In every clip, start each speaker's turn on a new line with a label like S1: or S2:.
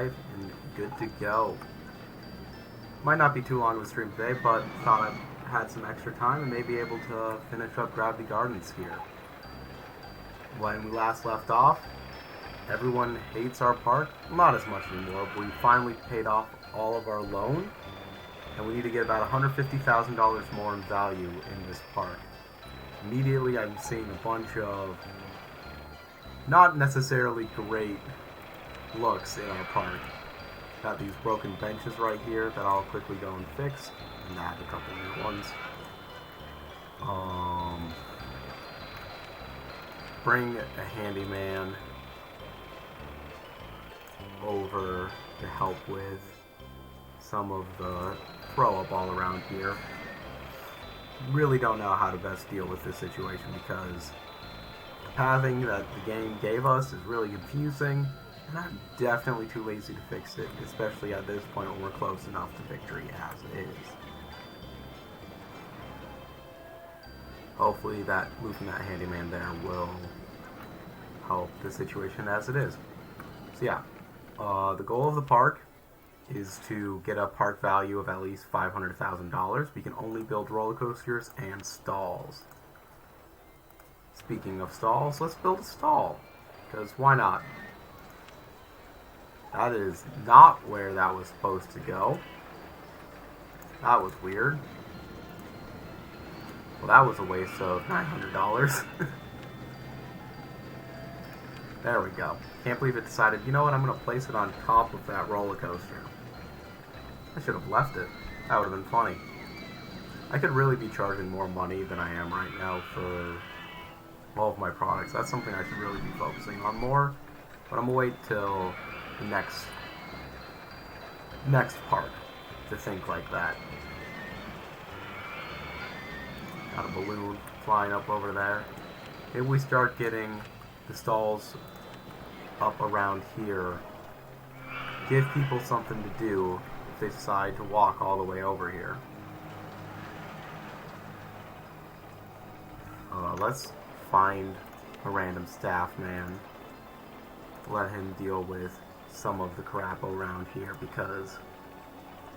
S1: and good to go. Might not be too long of a stream today, but thought I had some extra time and may be able to finish up Gravity Gardens here. When we last left off, everyone hates our park. Not as much anymore, but we finally paid off all of our loan, and we need to get about $150,000 more in value in this park. Immediately I'm seeing a bunch of not necessarily great looks in our park. Got these broken benches right here that I'll quickly go and fix, and add a couple new ones. Bring a handyman over to help with some of the throw-up all around here. Really don't know how to best deal with this situation because the pathing that the game gave us is really confusing, and I'm definitely too lazy to fix it, especially at this point when we're close enough to victory as is. Hopefully that moving that handyman there will help the situation as it is. So yeah, the goal of the park is to get a park value of at least $500,000. We can only build roller coasters and stalls. Speaking of stalls, let's build a stall, because why not? That is not where that was supposed to go. That was weird. Well, that was a waste of $900. There we go. Can't believe it decided, you know what, I'm going to place it on top of that roller coaster. I should have left it. That would have been funny. I could really be charging more money than I am right now for all of my products. That's something I should really be focusing on more. But I'm going to wait till the next park to think like that. Got a balloon flying up over there. If we start getting the stalls up around here, give people something to do if they decide to walk all the way over here. Let's find a random staff man. Let him deal with some of the crap around here, because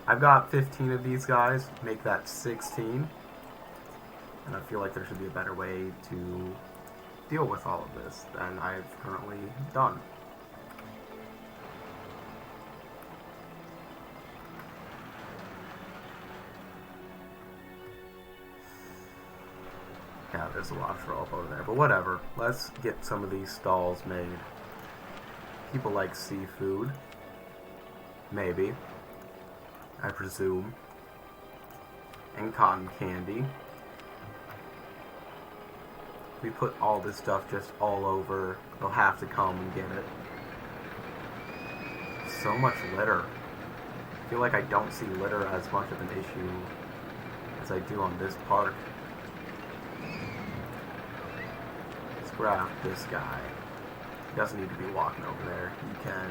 S1: I've got 15 of these guys, make that 16, and I feel like there should be a better way to deal with all of this than I've currently done. Yeah, there's a lot of throw up over there, but whatever. Let's get some of these stalls made. People like seafood. Maybe. I presume. And cotton candy. We put all this stuff just all over. They'll have to come and get it. So much litter. I feel like I don't see litter as much of an issue as I do on this park. Let's grab this guy. He doesn't need to be walking over there. He can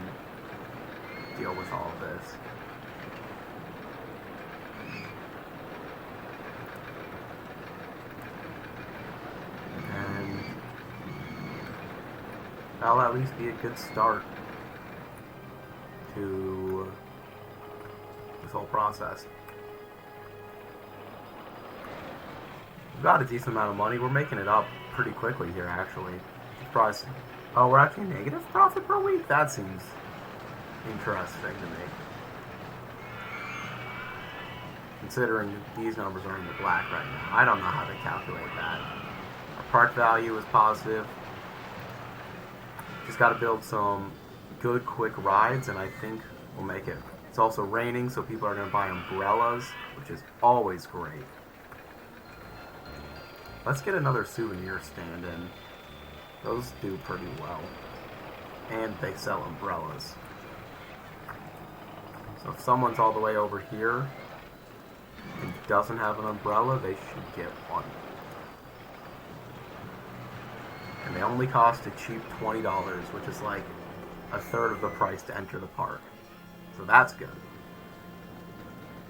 S1: deal with all of this. And that'll at least be a good start to this whole process. We've got a decent amount of money. We're making it up pretty quickly here, actually. Surprising. Oh, we're actually negative profit per week? That seems interesting to me. Considering these numbers are in the black right now. I don't know how to calculate that. Our park value is positive. Just got to build some good, quick rides, and I think we'll make it. It's also raining, so people are going to buy umbrellas, which is always great. Let's get another souvenir stand in. Those do pretty well. And they sell umbrellas. So if someone's all the way over here and doesn't have an umbrella, they should get one. And they only cost a cheap $20, which is like a third of the price to enter the park. So that's good.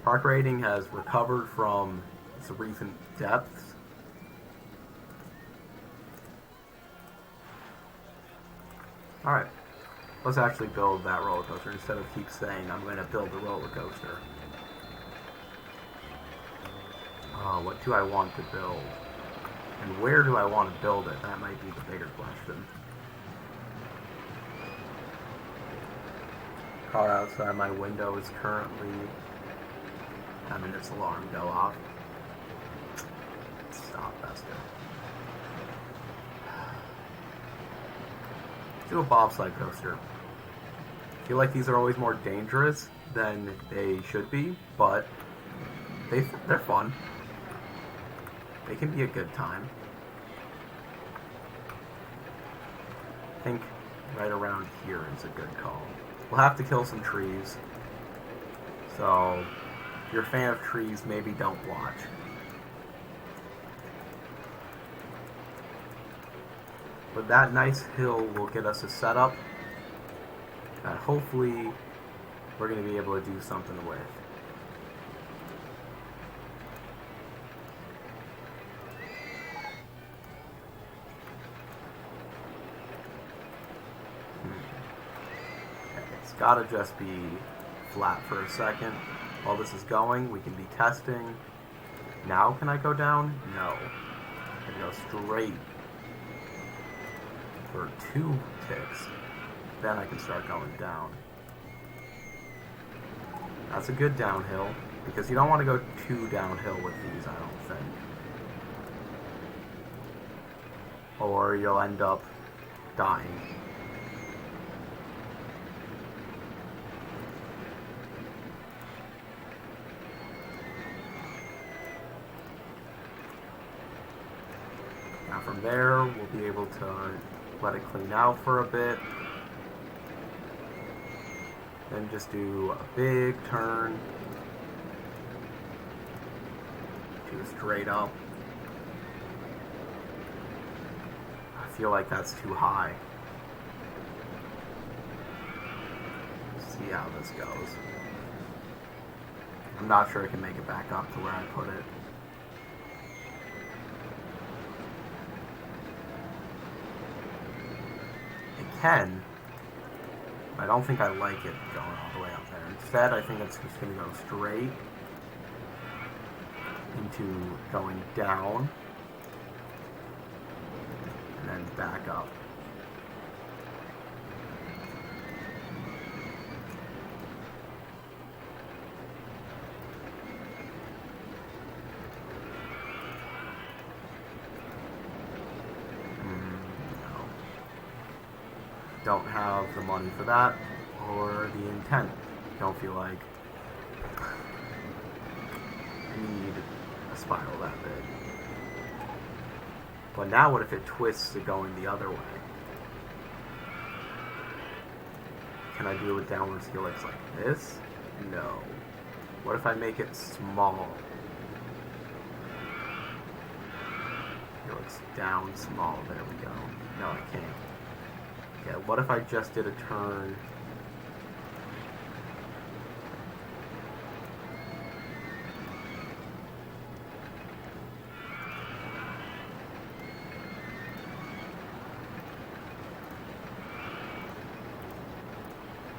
S1: Park rating has recovered from its recent depths. Alright, Let's actually build that roller coaster instead of keep saying I'm going to build the roller coaster. What do I want to build? And where do I want to build it? That might be the bigger question. Car outside my window is currently having its alarm go off. Stop, Bester. Let's do a bobsled coaster. I feel like these are always more dangerous than they should be, but they're fun. They can be a good time. I think right around here is a good call. We'll have to kill some trees. So, if you're a fan of trees, maybe don't watch. But that nice hill will get us a setup that hopefully we're going to be able to do something with. Gotta just be flat for a second. While this is going, we can be testing. Now can I go down? No. I can go straight for 2 ticks. Then I can start going down. That's a good downhill, because you don't want to go too downhill with these, I don't think. Or you'll end up dying. Now from there, we'll be able to let it clean out for a bit. Then just do a big turn. Do straight up. I feel like that's too high. See how this goes. I'm not sure I can make it back up to where I put it. Can. I don't think I like it going all the way up there. Instead, I think it's just going to go straight into going down and then back up. Don't have the money for that, or the intent. Don't feel like I need a spiral that big. But now what if it twists to going the other way? Can I do a downwards helix like this? No. What if I make it small? Helix down small, there we go. No, I can't. Yeah, what if I just did a turn?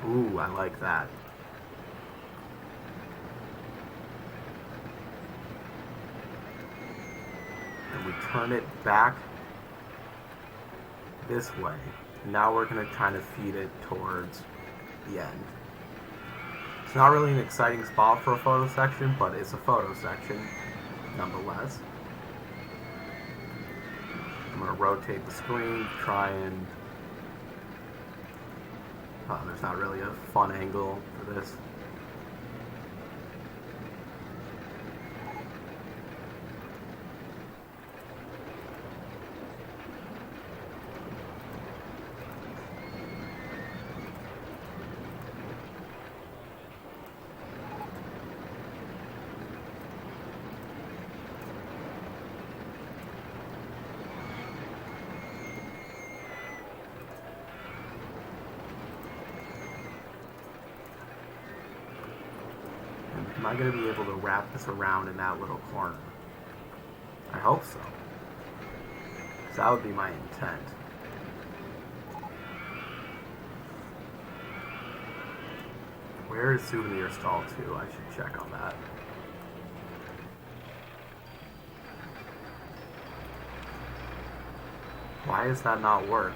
S1: Ooh, I like that. And we turn it back this way. Now we're going to kind of feed it towards the end. It's not really an exciting spot for a photo section, but it's a photo section nonetheless. I'm going to rotate the screen, try and... Oh, there's not really a fun angle for this. Am I going to be able to wrap this around in that little corner? I hope so. Because that would be my intent. Where is Souvenir Stall 2? I should check on that. Why does that not work?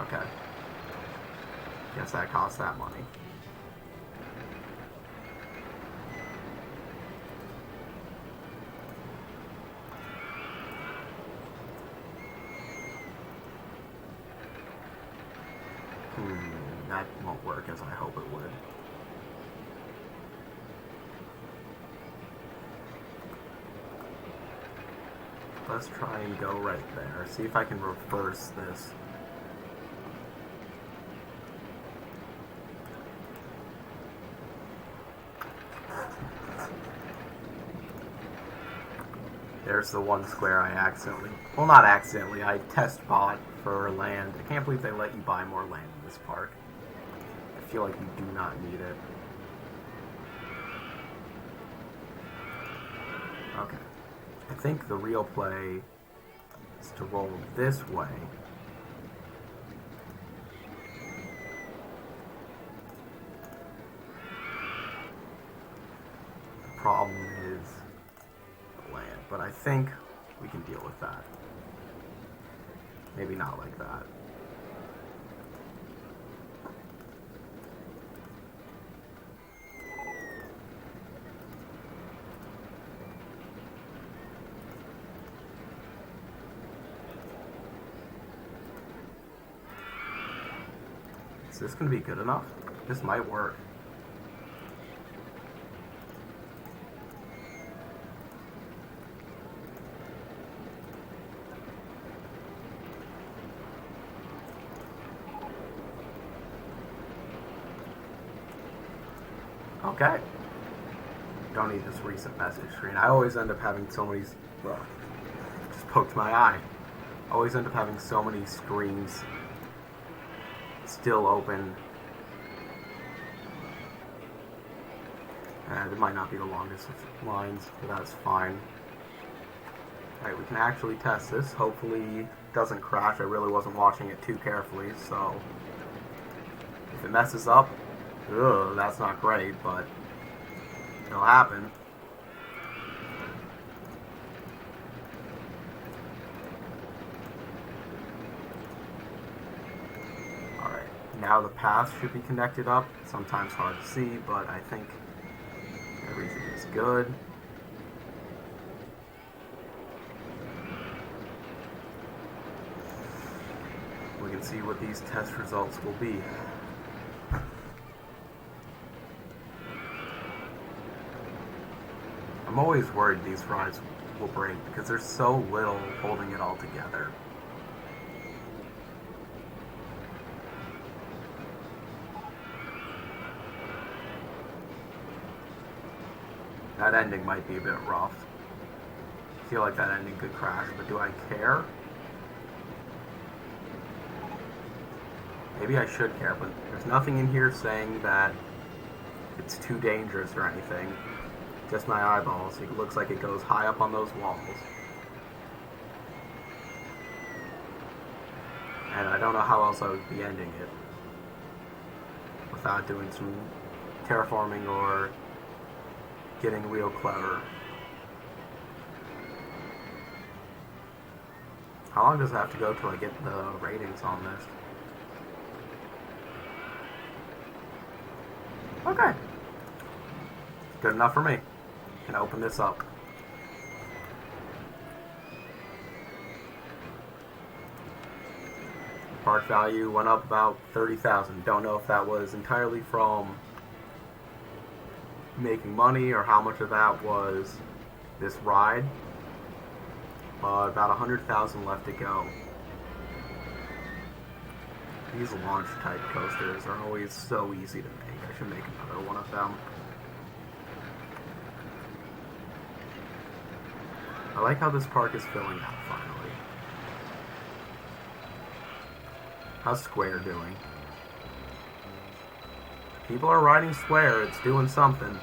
S1: Okay. Guess that costs that money. That won't work as I hope it would. Let's try and go right there. See if I can reverse this. There's the one square I accidentally, well, not accidentally, I test bought for land. I can't believe they let you buy more land in this park. I feel like you do not need it. Okay. I think the real play is to roll this way. The problem is the land, but I think we can deal with that. Maybe not like that. Is this going to be good enough? This might work. Okay. Don't need this recent message screen. I always end up having so many... Well, just poked my eye. I always end up having so many screens still open. And it might not be the longest of lines, but that's fine. Alright, we can actually test this. Hopefully it doesn't crash. I really wasn't watching it too carefully, so if it messes up, that's not great, but it'll happen. Alright, now the path should be connected up. Sometimes hard to see, but I think everything is good. We can see what these test results will be. I'm always worried these rides will break because there's so little holding it all together. That ending might be a bit rough. I feel like that ending could crash, but do I care? Maybe I should care, but there's nothing in here saying that it's too dangerous or anything. Just my eyeballs. It looks like it goes high up on those walls. And I don't know how else I would be ending it without doing some terraforming or getting real clever. How long does it have to go till I get the ratings on this? Okay. Good enough for me. Can open this up. Park value went up about 30,000. Don't know if that was entirely from making money or how much of that was this ride. About 100,000 left to go. These launch type coasters are always so easy to make. I should make another one of them. I like how this park is filling out finally. How's Square doing? People are riding Square, it's doing something.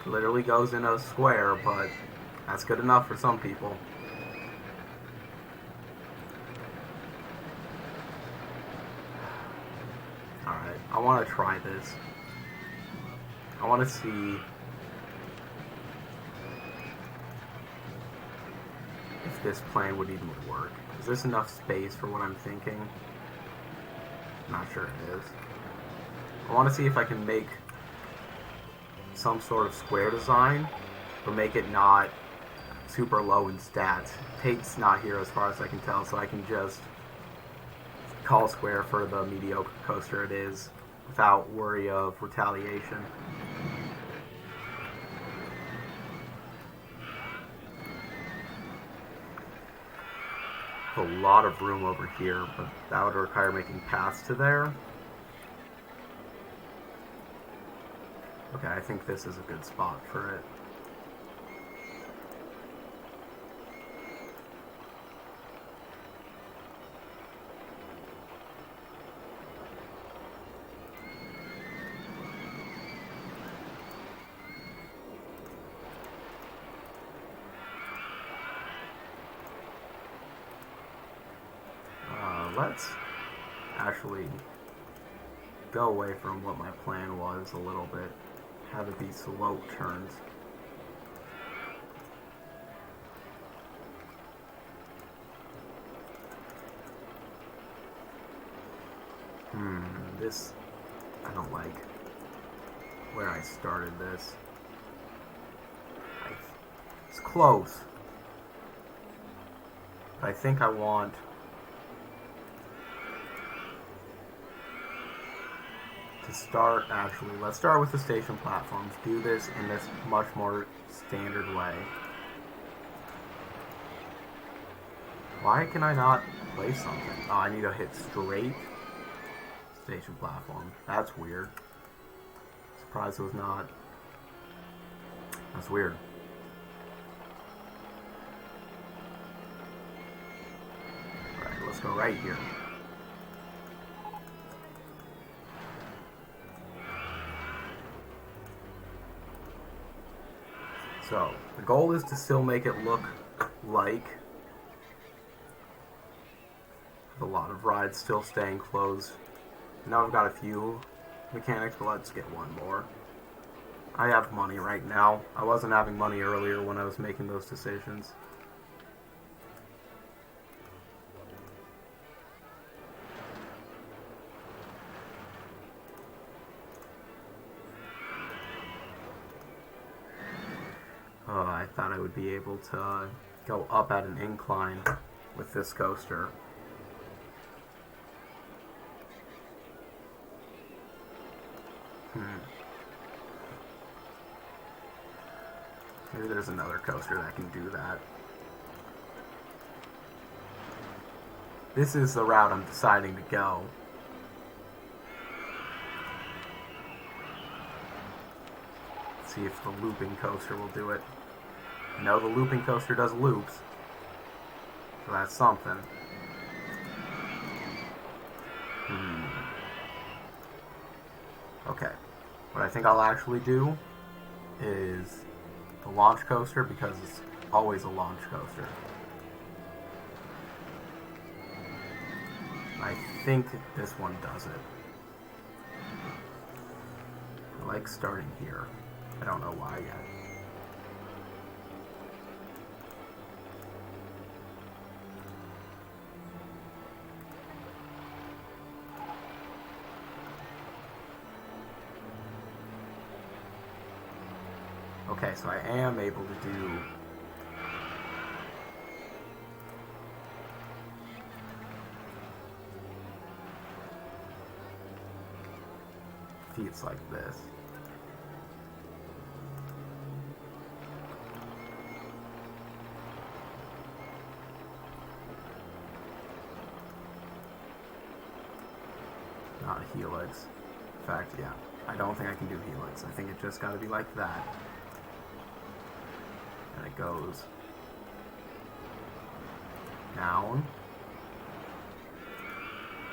S1: literally goes in a square, but that's good enough for some people. Alright, I want to try this. I want to see if this plan would even work. Is this enough space for what I'm thinking? Not sure it is. I want to see if I can make some sort of square design, but make it not super low in stats. Tate's not here as far as I can tell, so I can just call square for the mediocre coaster it is without worry of retaliation. A lot of room over here, but that would require making paths to there. Okay, I think this is a good spot for it. Let's actually go away from what my plan was a little bit. Have it be slope turns. This, I don't like where I started this. It's close. But I think I want to start, actually, let's start with the station platforms. Do this in this much more standard way. Why can I not place something? Oh, I need to hit straight station platform. That's weird. Surprised it was not. That's weird. Alright, let's go right here. So, the goal is to still make it look like a lot of rides still staying closed. Now I've got a few mechanics, but let's get one more. I have money right now. I wasn't having money earlier when I was making those decisions. I thought I would be able to go up at an incline with this coaster. Maybe there's another coaster that can do that. This is the route I'm deciding to go. Let's see if the looping coaster will do it. I know the looping coaster does loops, so that's something. Okay, what I think I'll actually do is the launch coaster, because it's always a launch coaster. I think this one does it. I like starting here. I don't know why yet. Okay, so I am able to do feats like this. Not a helix. In fact, yeah, I don't think I can do helix. I think it just got to be like that. And it goes down.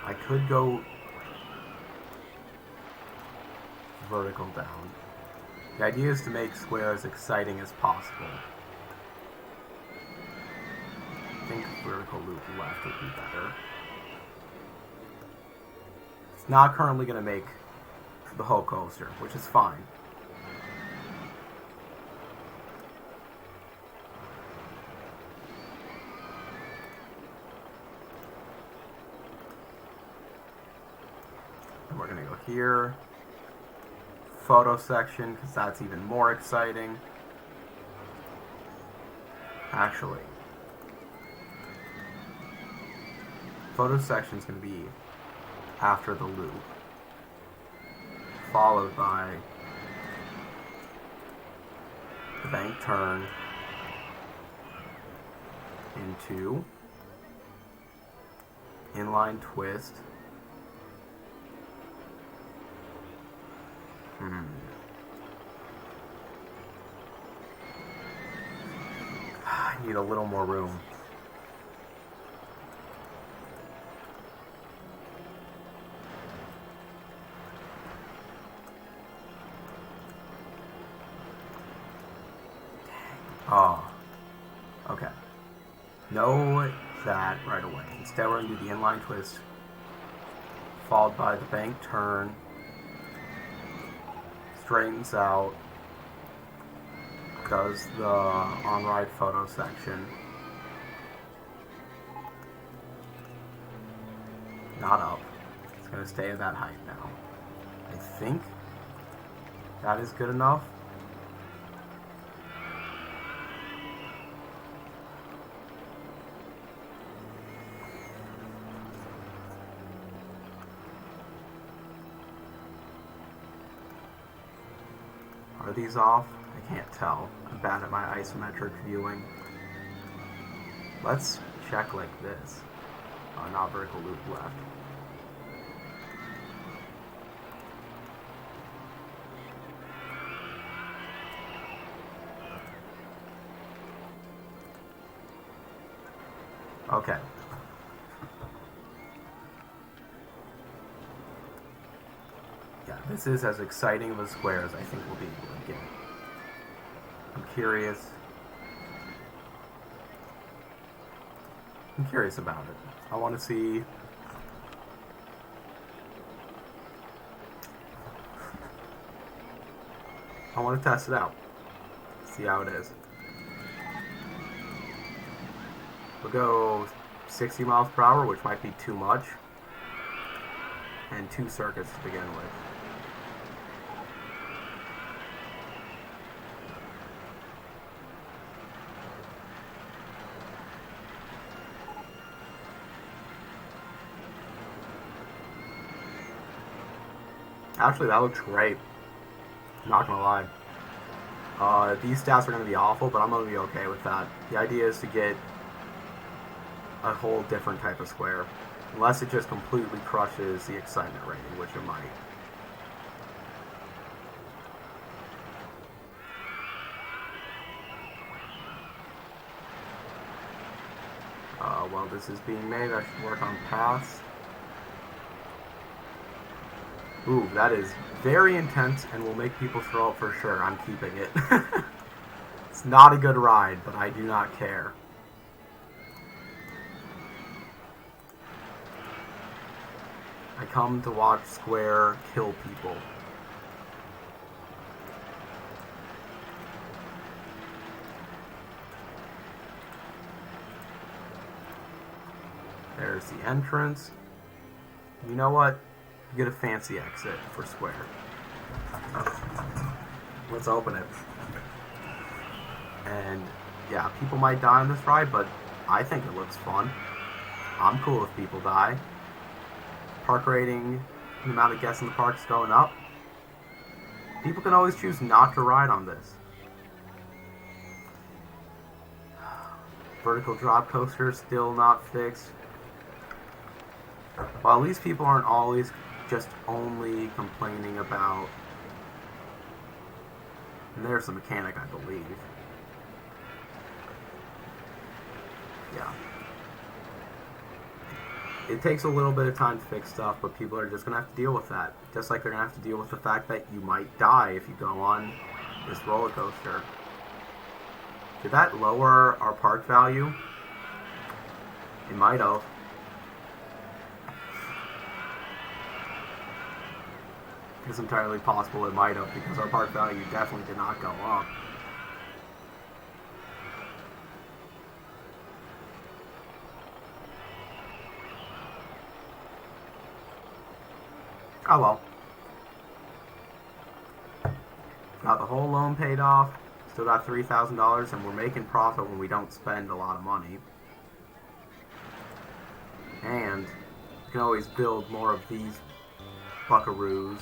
S1: I could go vertical down. The idea is to make Square as exciting as possible. I think vertical loop left would be better. It's not currently going to make the whole coaster, which is fine. And we're going to go here. Photo section, because that's even more exciting. Actually, photo section is going to be after the loop, followed by the bank turn into inline twist. I need a little more room. Oh, okay. Know that right away. Instead, we're going to do the inline twist, followed by the bank turn, straightens out, does the on-ride photo section, not up. It's going to stay at that height now. I think that is good enough. Are these off? I can't tell. I'm bad at my isometric viewing. Let's check like this. Not vertical loop left. Okay. Yeah, this is as exciting of a square as I think we'll be able to get. I'm curious. I'm curious about it. I want to see. I want to test it out. See how it is. We'll go 60 miles per hour, which might be too much. And 2 circuits to begin with. Actually, that looks great. Not gonna lie. These stats are gonna be awful, but I'm gonna be okay with that. The idea is to get a whole different type of square. Unless it just completely crushes the excitement rating, which it might. While this is being made, I should work on paths. Ooh, that is very intense and will make people throw up for sure. I'm keeping it. It's not a good ride, but I do not care. I come to watch Square kill people. There's the entrance. You know what? You get a fancy exit for Square. Let's open it. And yeah, people might die on this ride, but I think it looks fun. I'm cool if people die. Park rating, the amount of guests in the park is going up. People can always choose not to ride on this. Vertical drop coaster still not fixed. Well, at least people aren't always just only complaining about. And there's the mechanic, I believe. Yeah. It takes a little bit of time to fix stuff, but people are just going to have to deal with that. Just like they're going to have to deal with the fact that you might die if you go on this roller coaster. Did that lower our park value? It might have. It's entirely possible it might have, because our park value definitely did not go up. Oh well. Got the whole loan paid off. Still got $3,000, and we're making profit when we don't spend a lot of money. And you can always build more of these buckaroos.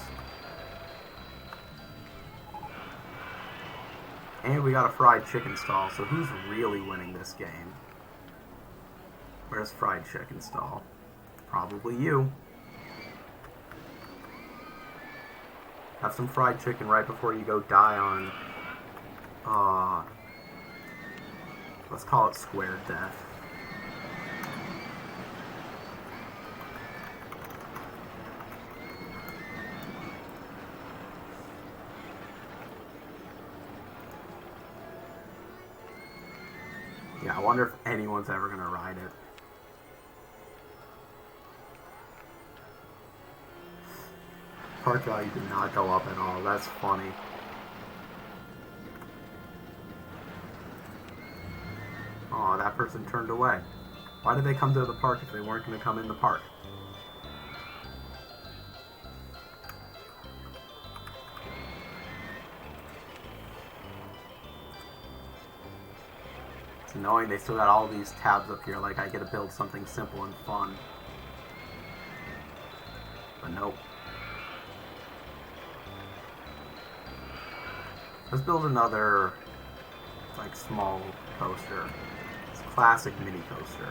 S1: And we got a fried chicken stall, so who's really winning this game? Where's fried chicken stall? Probably you. Have some fried chicken right before you go die on, let's call it square death. Yeah, I wonder if anyone's ever gonna ride it. Park value did not go up at all. That's funny. Oh, that person turned away. Why did they come to the park if they weren't going to come in the park? It's annoying they still got all these tabs up here, like I get to build something simple and fun. But nope. Let's build another, like, small coaster. It's a classic mini coaster.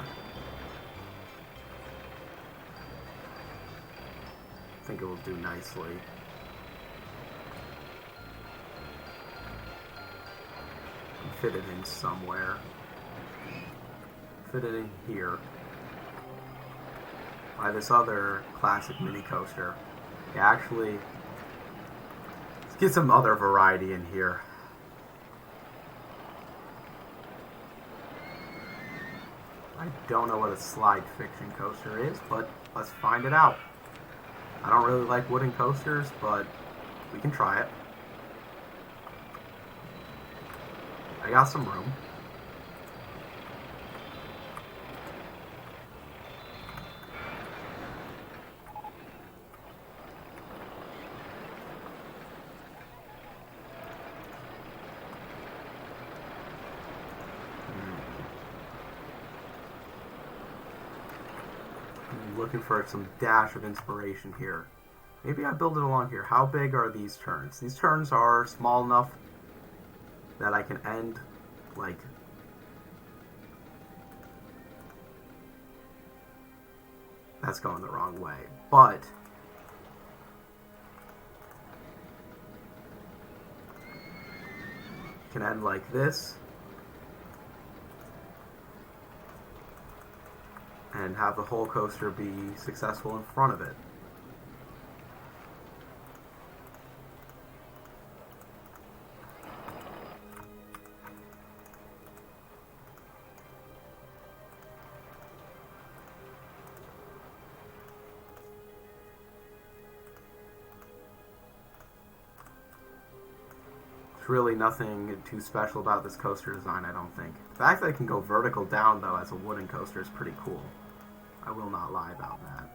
S1: I think it will do nicely. And fit it in somewhere. Fit it in here. By this other classic mini coaster. Yeah, actually, let's get some other variety in here. I don't know what a slide fiction coaster is, but let's find it out. I don't really like wooden coasters, but we can try it. I got some room. Looking for some dash of inspiration here. Maybe I build it along here. How big are these turns? These turns are small enough that I can end, like, that's going the wrong way, but can end like this and have the whole coaster be successful in front of it. There's really nothing too special about this coaster design, I don't think. The fact that it can go vertical down, though, as a wooden coaster is pretty cool. I will not lie about that.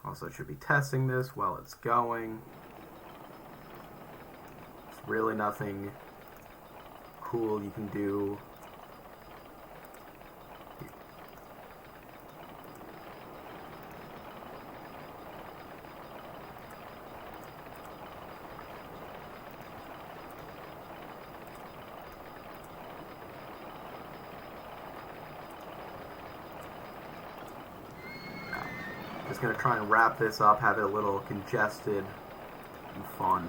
S1: Also, should be testing this while it's going. There's really nothing cool you can do. Just gonna try and wrap this up, have it a little congested and fun.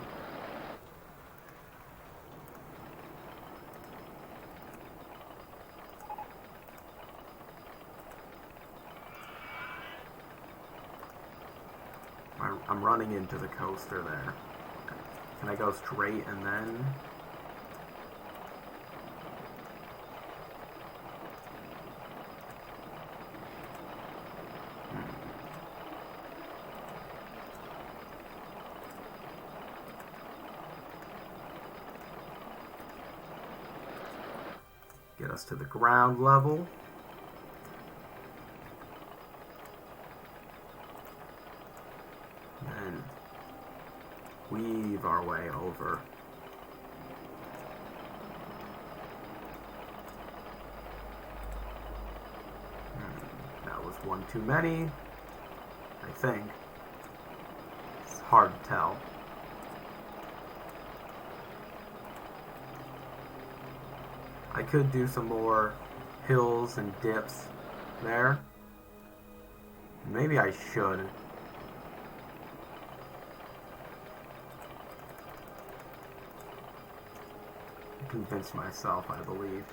S1: I'm running into the coaster there. Can I go straight and then... Get us to the ground level. And weave our way over. That was one too many, I think. It's hard to tell. I could do some more hills and dips there. Maybe I should. I convinced myself, I believe.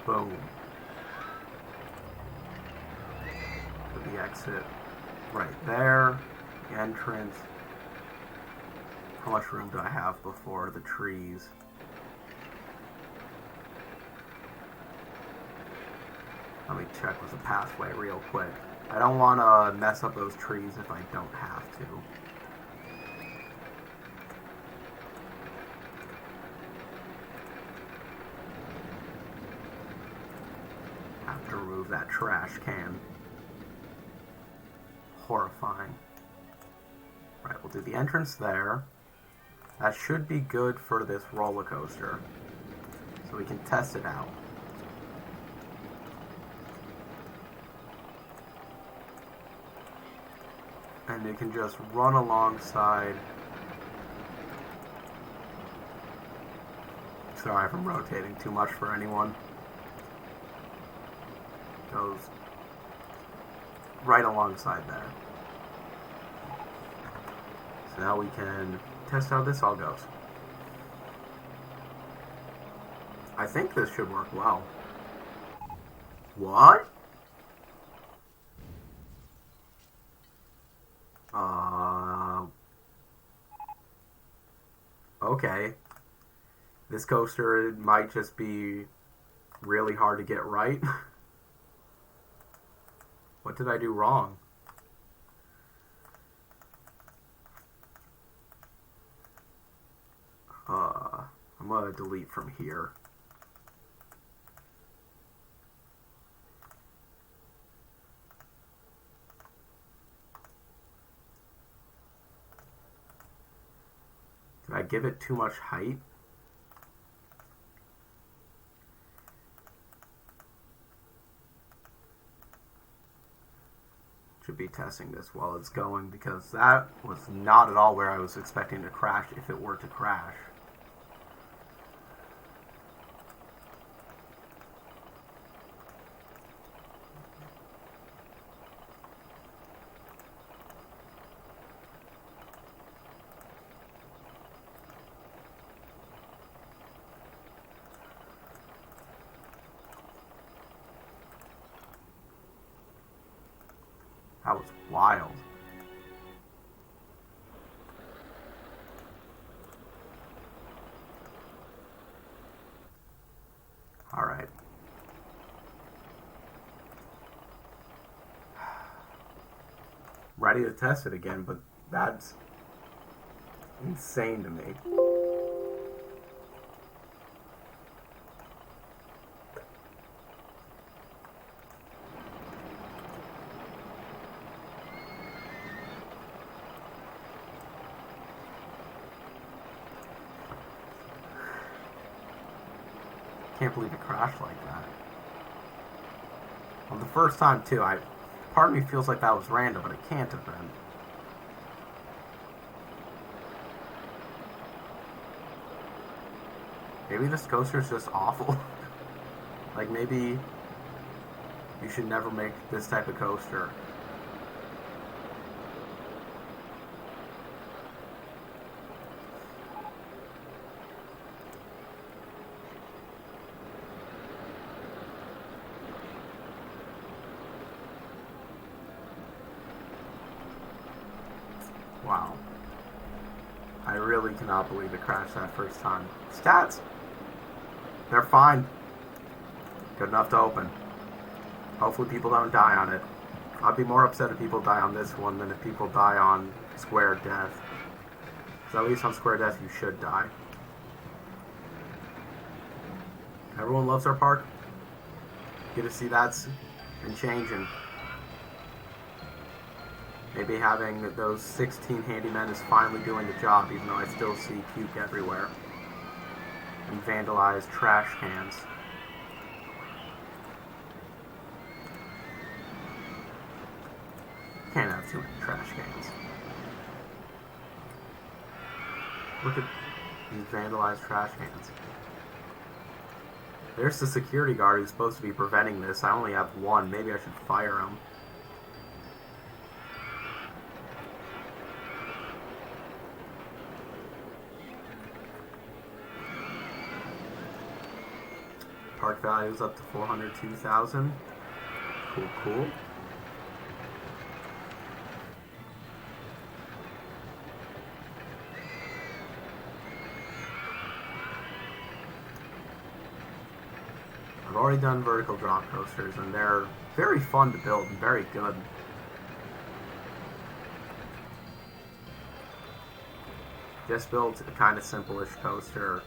S1: Boom. For the exit right there. The entrance. How much room do I have before the trees? Let me check with the pathway real quick. I don't want to mess up those trees if I don't have to. To remove that trash can. Horrifying. Right, we'll do the entrance there. That should be good for this roller coaster. So we can test it out. And it can just run alongside. Sorry if I'm rotating too much for anyone. Goes right alongside there. So now we can test how this all goes. I think this should work well. What? Okay. This coaster might just be really hard to get right. What did I do wrong? I'm gonna delete from here. Did I give it too much height? Should be testing this while it's going, because that was not at all where I was expecting to crash if it were to crash. That was wild. All right. Ready to test it again, but that's insane to me. Can't believe it crashed like that. Well, the first time too, part of me feels like that was random, but it can't have been. Maybe this coaster is just awful. Like, maybe you should never make this type of coaster. Wow. I really cannot believe it crashed that first time. Stats! They're fine. Good enough to open. Hopefully people don't die on it. I'd be more upset if people die on this one than if people die on Square Death. Because at least on Square Death you should die. Everyone loves our park. Get to see that's been changing. Maybe having those 16 handymen is finally doing the job, even though I still see puke everywhere. And vandalized trash cans. Can't have too many trash cans. Look at these vandalized trash cans. There's the security guard who's supposed to be preventing this. I only have one. Maybe I should fire him. Park value is up to 402,000. Cool, cool. I've already done vertical drop coasters, and they're very fun to build and very good. Just built a kind of simple-ish coaster.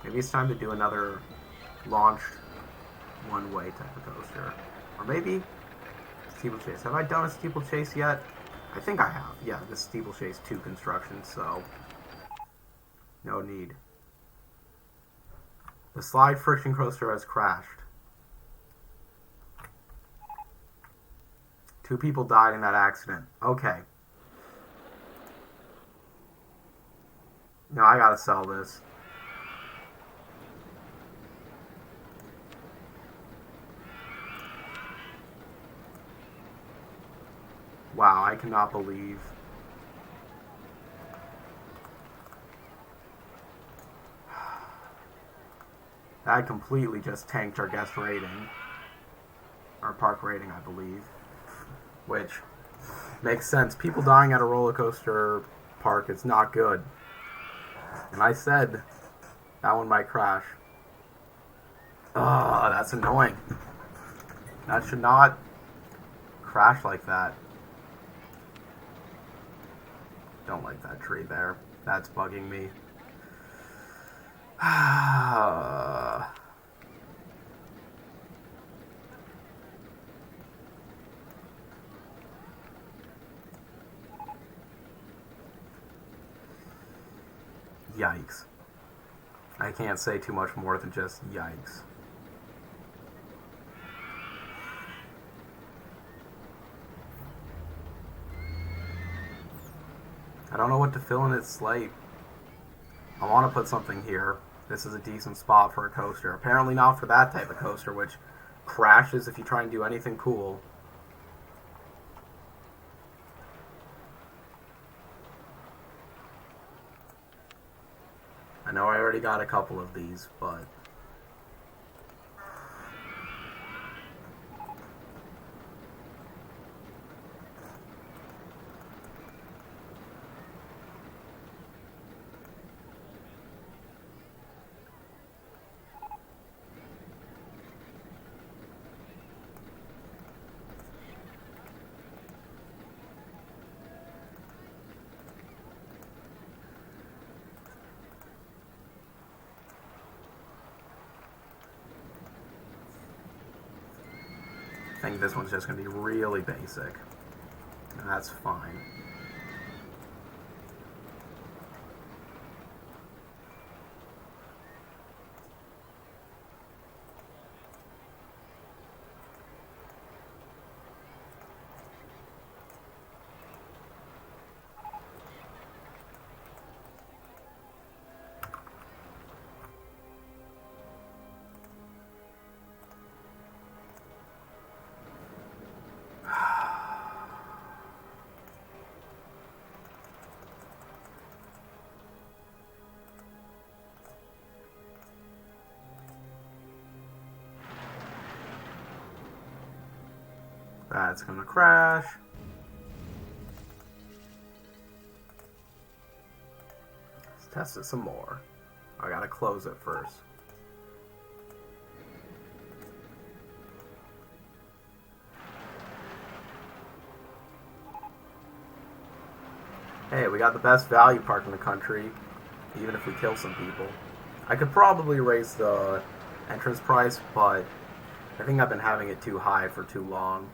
S1: Maybe it's time to do another launched one-way type of coaster. Or maybe steeplechase. Have I done a steeplechase yet? I think I have. Yeah, this steeplechase 2 construction, so no need. The slide friction coaster has crashed. 2 people died in that accident. Okay. No, I gotta sell this. Wow, I cannot believe. That completely just tanked our guest rating. Our park rating, I believe. Which makes sense. People dying at a roller coaster park is not good. And I said that one might crash. Ugh, that's annoying. That should not crash like that. Don't like that tree there. That's bugging me. Yikes. I can't say too much more than just yikes. I don't know what to fill in its slate. I want to put something here. This is a decent spot for a coaster. Apparently not for that type of coaster, which crashes if you try and do anything cool. I know I already got a couple of these, but I think this one's just going to be really basic. And that's fine. That's gonna crash. Let's test it some more. I gotta close it first. Hey, we got the best value park in the country, even if we kill some people. I could probably raise the entrance price, but I think I've been having it too high for too long.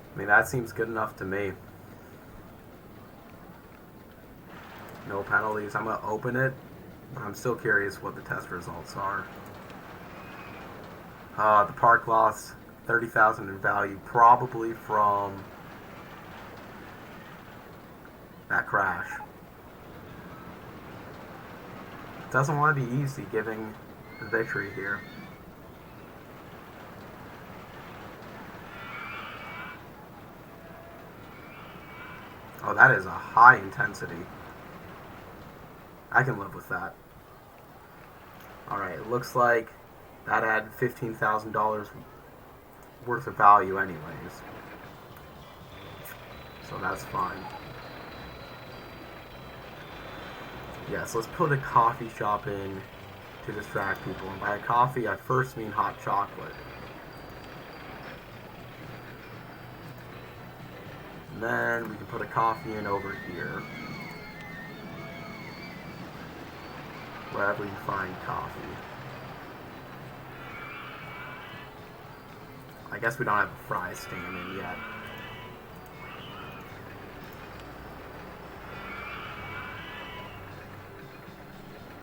S1: I mean, that seems good enough to me. No penalties. I'm going to open it. I'm still curious what the test results are. The park lost 30,000 in value, probably from that crash. It doesn't want to be easy giving the victory here. Oh, that is a high intensity. I can live with that. Alright, it looks like that had $15,000 worth of value anyways. So that's fine. Yes, let's put a coffee shop in to distract people. And by coffee, I first mean hot chocolate. And then we can put a coffee in over here. Wherever you find coffee. I guess we don't have a fry stand in yet.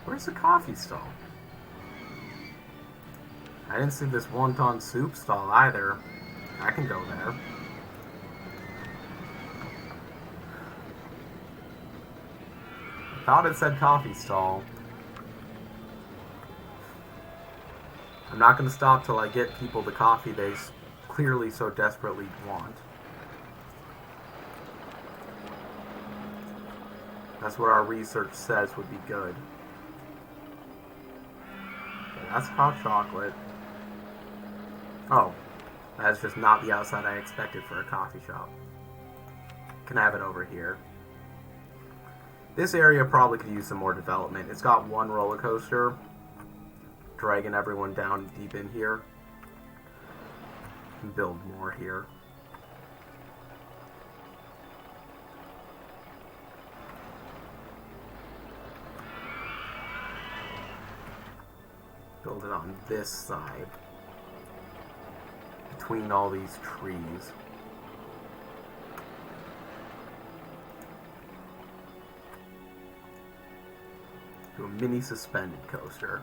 S1: Where's the coffee stall? I didn't see this wonton soup stall either. I can go there. I thought it said coffee stall. I'm not going to stop till I get people the coffee they clearly so desperately want. That's what our research says would be good. Okay, that's hot chocolate. Oh, that's just not the outside I expected for a coffee shop. Can have it over here. This area probably could use some more development. It's got one roller coaster, dragging everyone down deep in here. And build more here. Build it on this side, between all these trees. To a mini suspended coaster.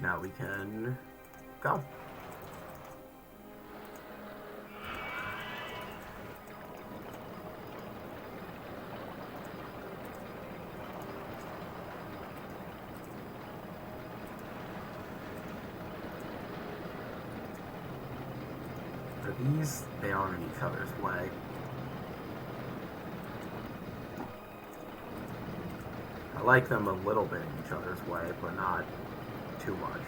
S1: Now we can go. Are these? They are in each other's way. I like them a little bit in each other's way, but not too much.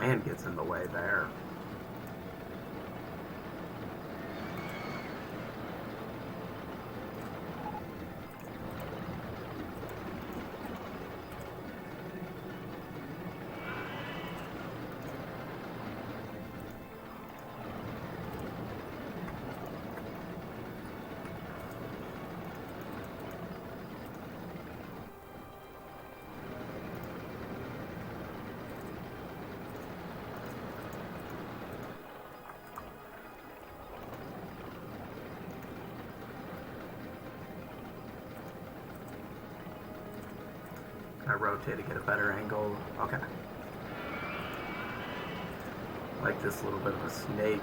S1: land gets in the way there. I rotate to get a better angle. Okay. Like this little bit of a snake.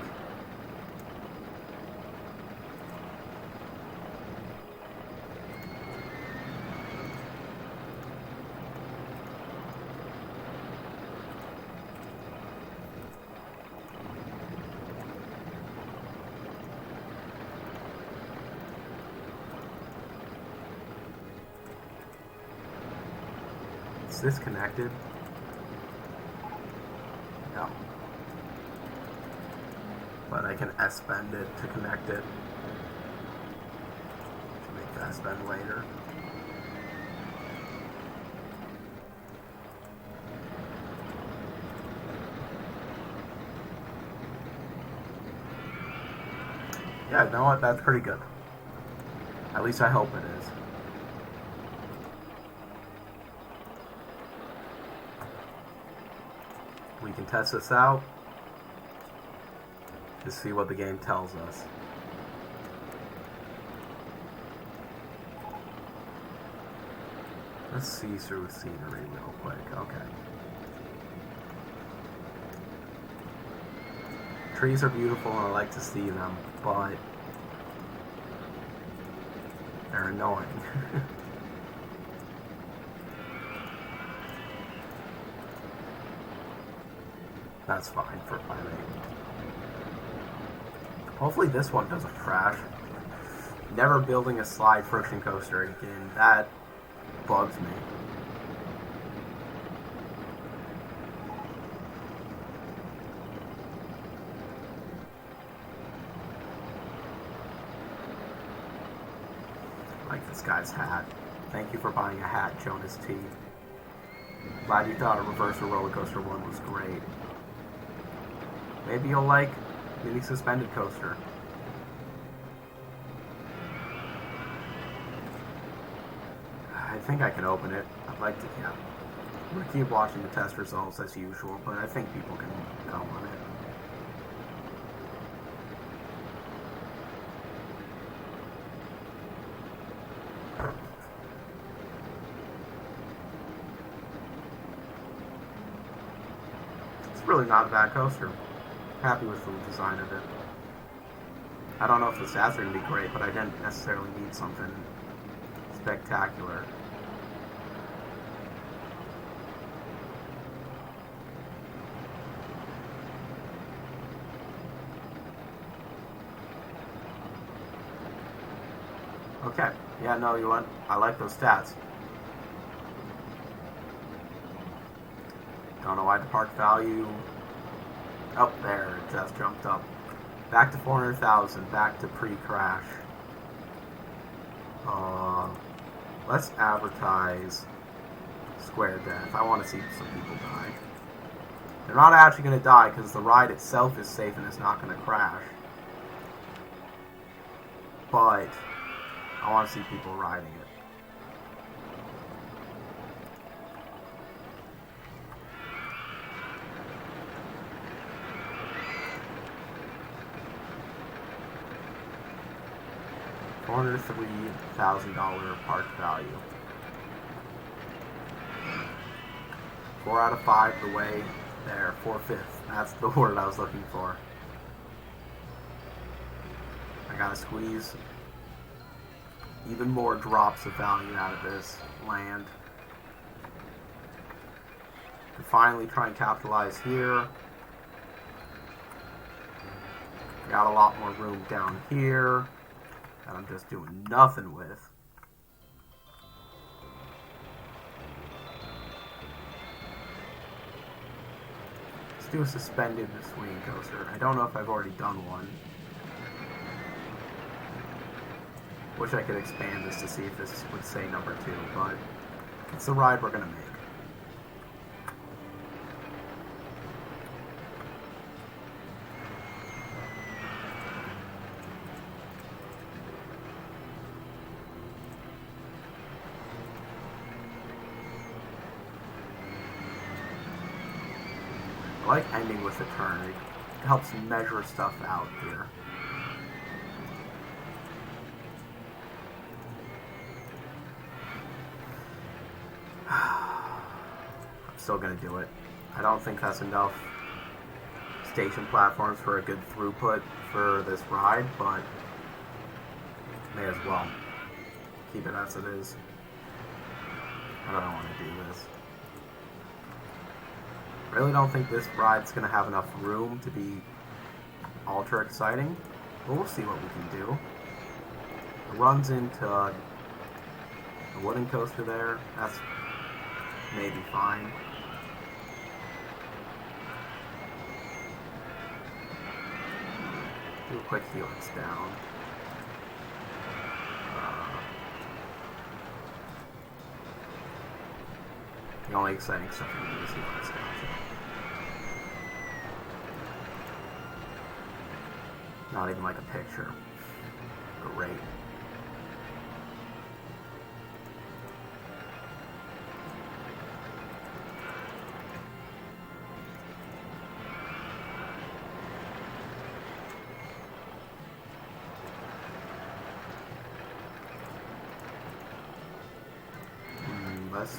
S1: Is this connected? No. But I can S-bend it to connect it. To make the S-bend later. Yeah, you know what? That's pretty good. At least I hope it is. We can test this out to see what the game tells us. Let's see through scenery real quick. Okay. Trees are beautiful and I like to see them, but they're annoying. That's fine for planning. Hopefully this one doesn't crash. Never building a slide friction coaster again. That bugs me. I like this guy's hat. Thank you for buying a hat, Jonas T. Glad you thought a reversal roller coaster one was great. Maybe you'll like mini suspended coaster. I think I can open it. I'd like to, yeah. I'm going to keep watching the test results as usual, but I think people can go on it. It's really not a bad coaster. Happy with the design of it. I don't know if the stats are going to be great, but I didn't necessarily need something spectacular. Okay. Yeah, no, you want? I like those stats. Don't know why the park value. Oh, there, it just jumped up. Back to 400,000, back to pre-crash. Let's advertise Square Death. I want to see some people die. They're not actually going to die because the ride itself is safe and it's not going to crash. But I want to see people riding it. $403,000 park value. 4 out of 5 the way there. 4/5. That's the word I was looking for. I gotta squeeze even more drops of value out of this land. To finally try and capitalize here. Got a lot more room down here that I'm just doing nothing with. Let's do a suspended swinging coaster. I don't know if I've already done one. Wish I could expand this to see if this would say number 2, but it's the ride we're gonna make. I like ending with a turn. It helps measure stuff out here. I'm still gonna do it. I don't think that's enough station platforms for a good throughput for this ride, but may as well keep it as it is. I don't want to do this. Really don't think this ride's going to have enough room to be ultra exciting, but we'll see what we can do. It runs into a wooden coaster there. That's maybe fine. Do a quick helix down. The only exciting stuff you can do is helix down. Not even like a picture. Great. Let's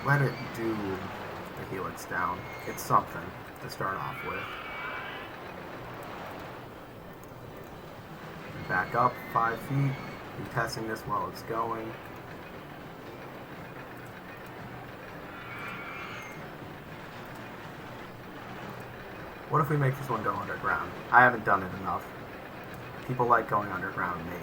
S1: let it do the helix down. It's something to start off with. Back up 5 feet. Be testing this while it's going. What if we make this one go underground? I haven't done it enough. People like going underground, maybe.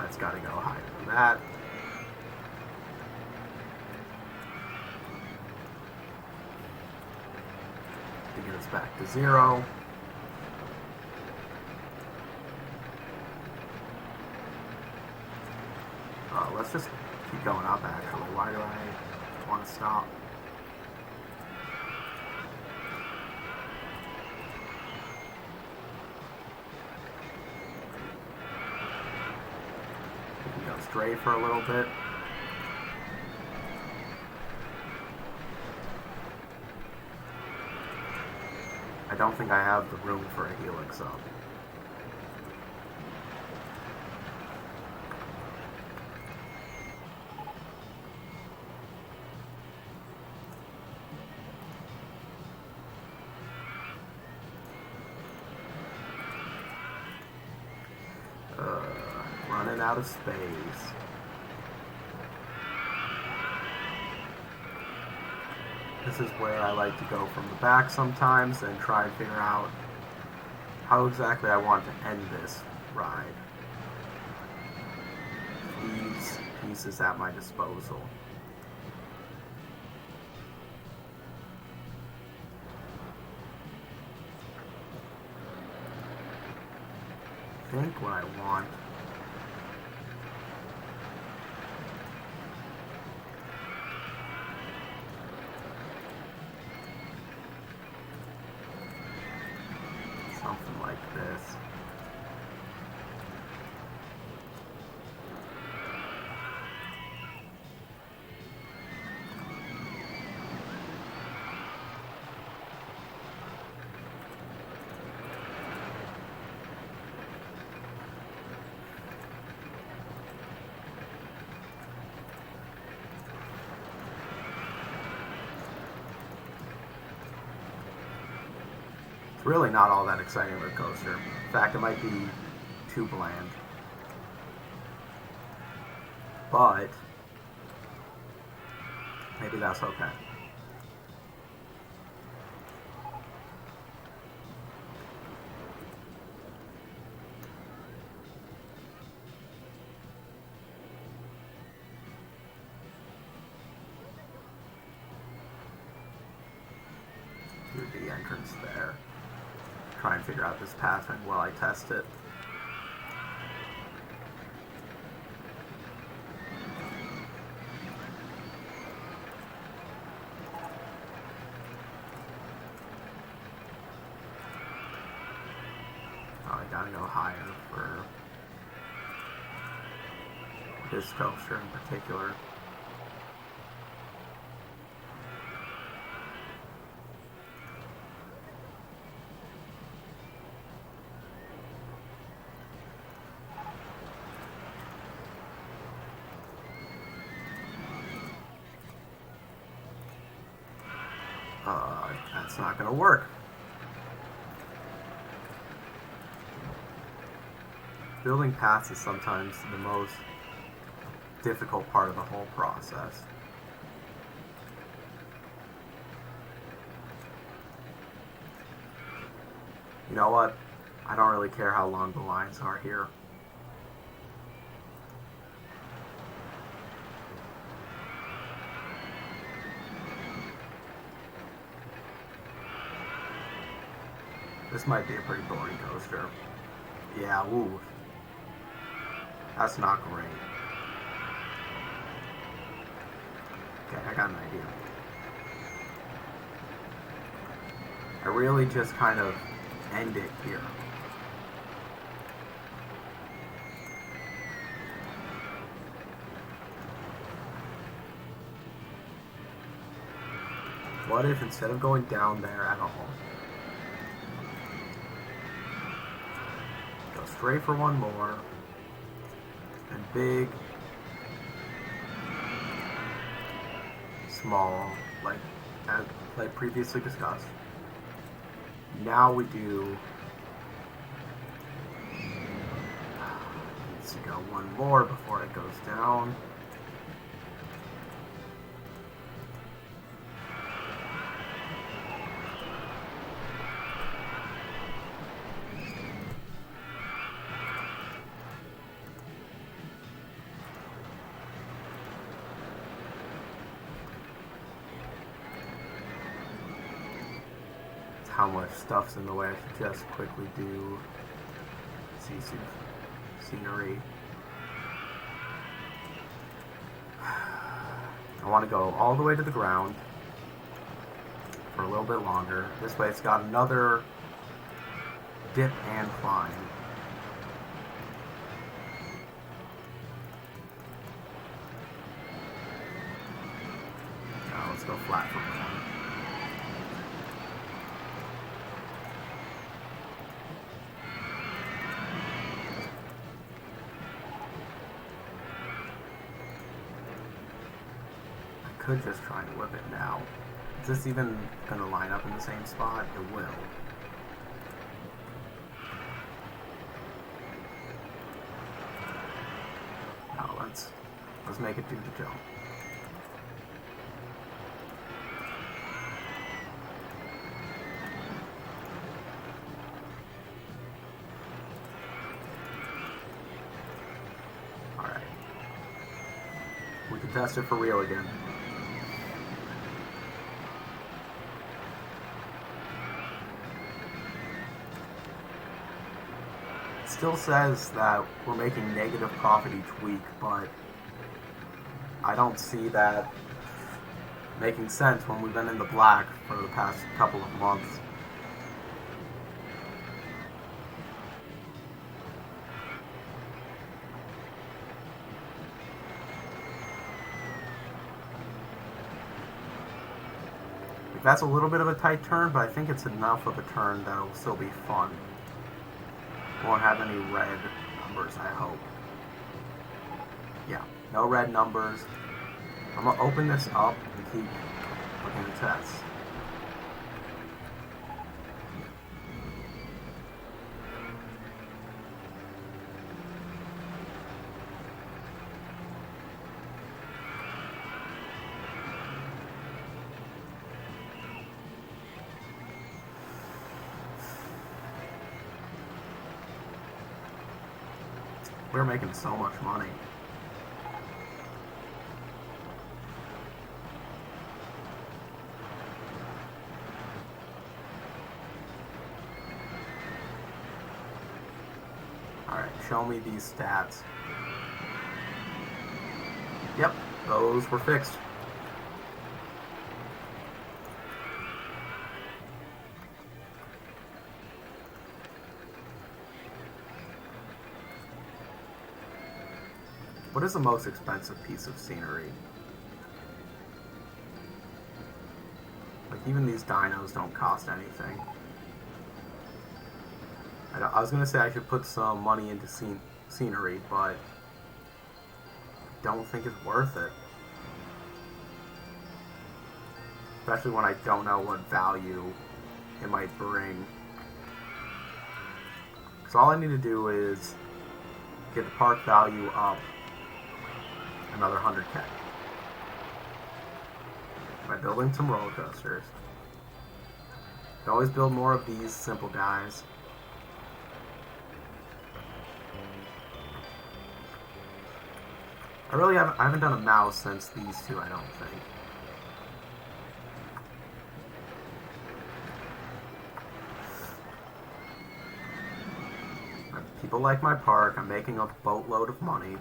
S1: It's got to go higher than that. To get us back to 0. Let's just keep going up, actually. Why do I want to stop? Stray for a little bit. I don't think I have the room for a helix up. Running out of space. This is where I like to go from the back sometimes and try and figure out how exactly I want to end this ride. These pieces at my disposal. I think what I want something like this. really not all that exciting of a coaster. In fact, it might be too bland. But maybe that's okay. Through the entrance there. Try and figure out this pathing while I test it. Oh, I gotta go higher for this coaster in particular. That's not gonna work. Building paths is sometimes the most difficult part of the whole process. You know what? I don't really care how long the lines are here. This might be a pretty boring coaster. Yeah, woo. That's not great. Okay, I got an idea. I really just kind of end it here. What if instead of going down there at all, go straight for one more, and big, small, like previously discussed. Now we do, needs to go one more before it goes down. How much stuff's in the way. I should just quickly do scenery. I want to go all the way to the ground for a little bit longer. This way it's got another dip and climb. Now let's go flat for one. Could just try and whip it now. Is this even going to line up in the same spot? It will. Now let's make it do the jump. Alright. We can test it for real again. Still says that we're making negative profit each week, but I don't see that making sense when we've been in the black for the past couple of months. That's a little bit of a tight turn, but I think it's enough of a turn that it'll still be fun. Won't have any red numbers, I hope. Yeah, no red numbers. I'm going to open this up and keep looking at tests. We're making so much money. Alright, show me these stats. Yep, those were fixed. What is the most expensive piece of scenery? Like, even these dinos don't cost anything. I was gonna say I should put some money into scenery, but I don't think it's worth it. Especially when I don't know what value it might bring. So all I need to do is get the park value up another 100K by building some roller coasters. You always build more of these simple guys. I haven't done a mouse since these two, I don't think. People like my park. I'm making a boatload of money.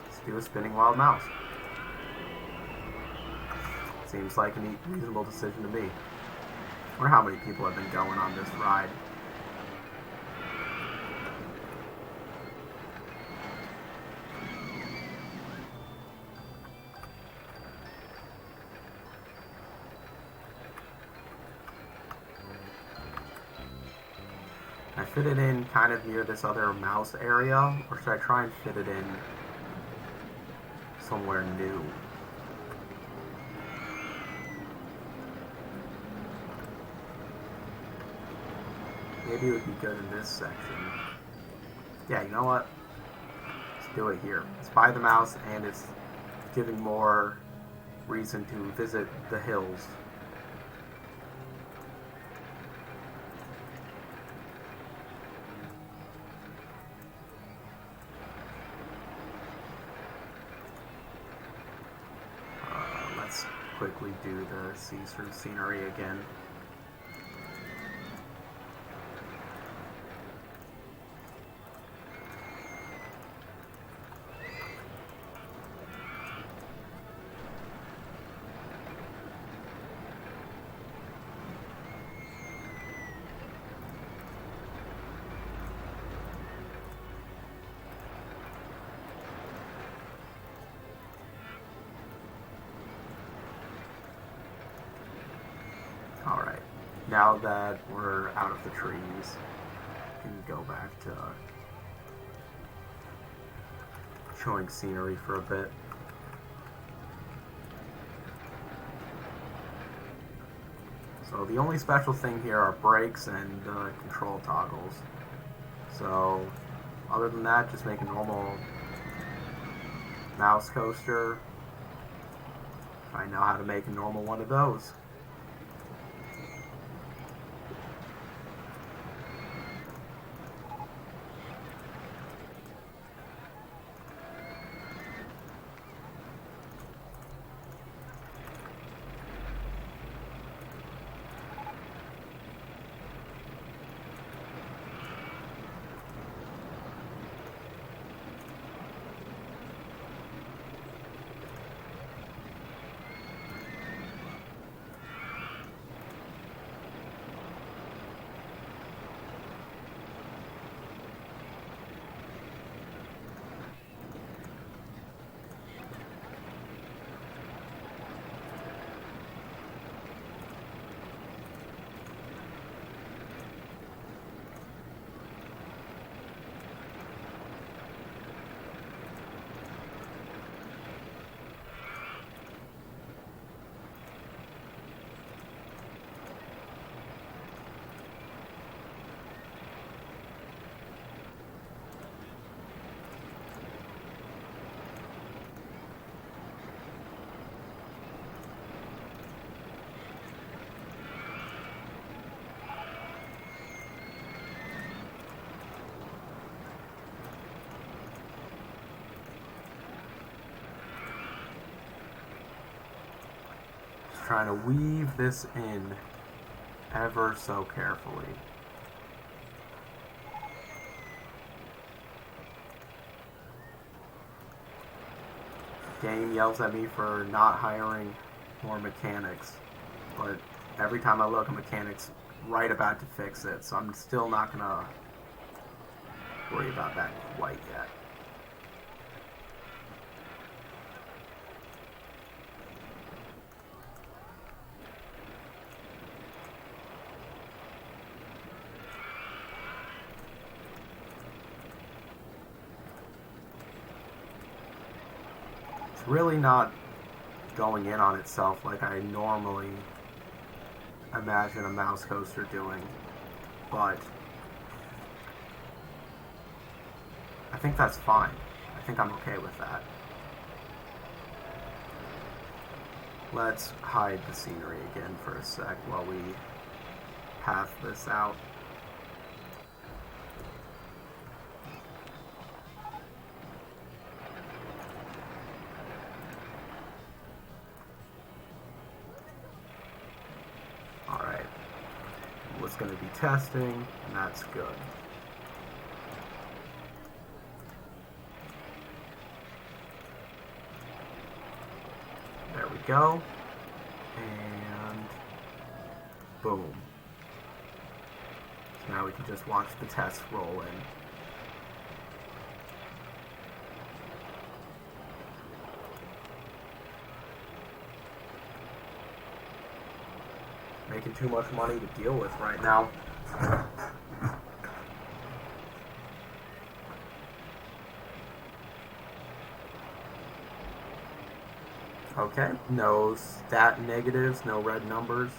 S1: Let's do a spinning wild mouse. Seems like a reasonable decision to me. I wonder how many people have been going on this ride. I fit it in kind of near this other mouse area, or should I try and fit it in somewhere new? Maybe it would be good in this section. Yeah, you know what? Let's do it here. It's by the mouse, and it's giving more reason to visit the hills. Let's quickly do the see-through scenery again. Alright, now that we're out of the trees, we can go back to showing scenery for a bit. So the only special thing here are brakes and control toggles. So other than that, just make a normal mouse coaster. I know how to make a normal one of those. trying to weave this in ever so carefully. Game yells at me for not hiring more mechanics, but every time I look, a mechanic's right about to fix it, so I'm still not gonna worry about that quite yet. It's really not going in on itself like I normally imagine a mouse coaster doing, but I think that's fine. I think I'm okay with that. Let's hide the scenery again for a sec while we path this out. Alright. What's going to be testing, and that's good. There we go. And boom. So now we can just watch the test roll in. Making too much money to deal with right now. Okay, no stat negatives, no red numbers.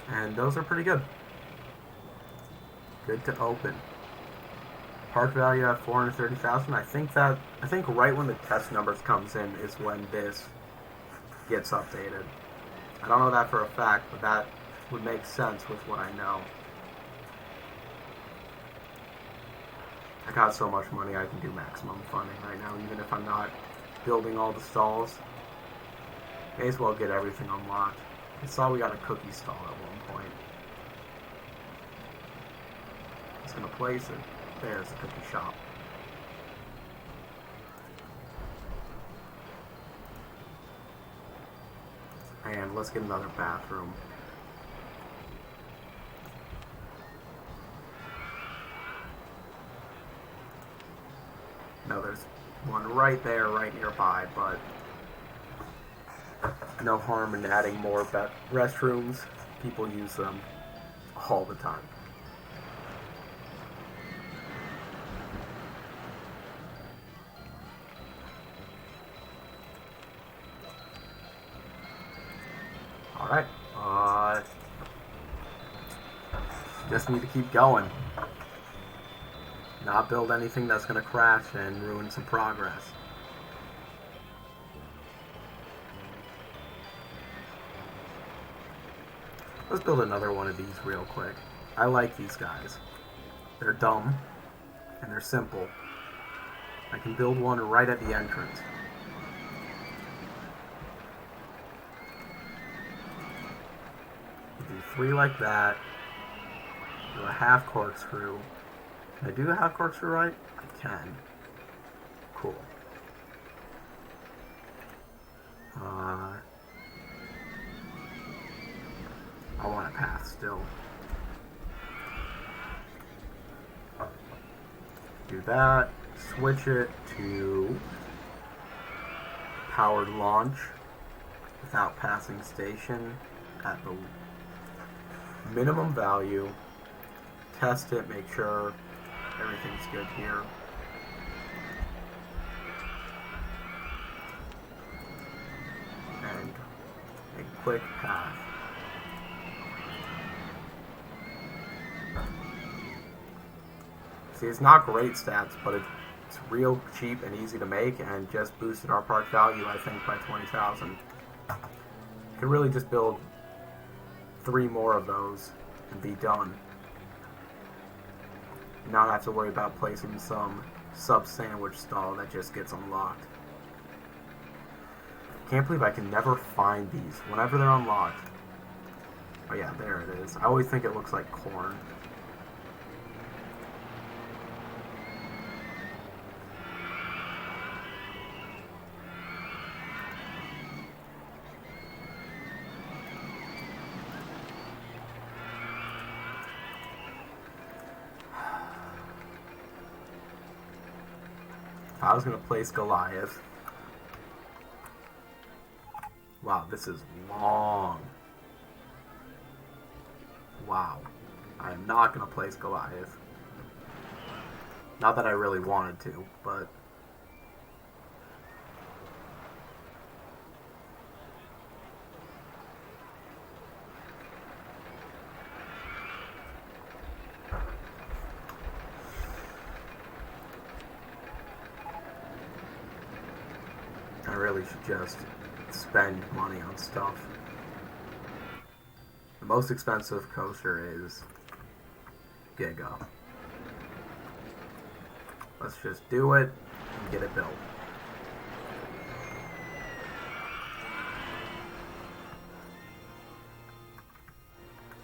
S1: And those are pretty good. Good to open. Park value at 430,000. I think right when the test numbers comes in is when this gets updated. I don't know that for a fact, but that would make sense with what I know. I got so much money I can do maximum funding right now, even if I'm not building all the stalls. May as well get everything unlocked. I saw we got a cookie stall at one point. Just gonna place it. There's the cookie shop. And let's get another bathroom. No, there's one right there, right nearby, but no harm in adding more restrooms. People use them all the time. Alright, just need to keep going. Not build anything that's going to crash and ruin some progress. Let's build another one of these real quick. I like these guys. They're dumb, and they're simple. I can build one right at the entrance. Do 3 like that. Do a half corkscrew. Can I do a half corkscrew right? I can. Cool. I want a path still. Do that. Switch it to powered launch without passing station at the minimum value. Test it, make sure everything's good here. And a quick path. See, it's not great stats, but it's real cheap and easy to make, and just boosted our park value, I think, by 20,000. Could really just build 3 more of those and be done. Not have to worry about placing some sub-sandwich stall that just gets unlocked. Can't believe I can never find these whenever they're unlocked. Oh yeah, there it is. I always think it looks like corn. I was gonna place Goliath. Wow, this is long. Wow. I am not gonna place Goliath. Not that I really wanted to, but... I really should just spend money on stuff. The most expensive coaster is Giga. Let's just do it and get it built.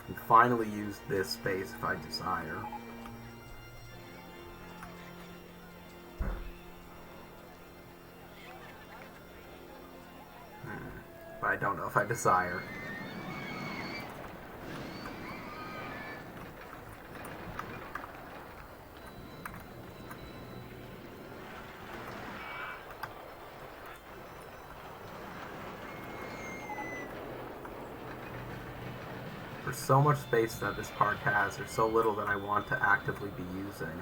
S1: And finally use this space if I desire. But I don't know if I desire. There's so much space that this park has, there's so little that I want to actively be using.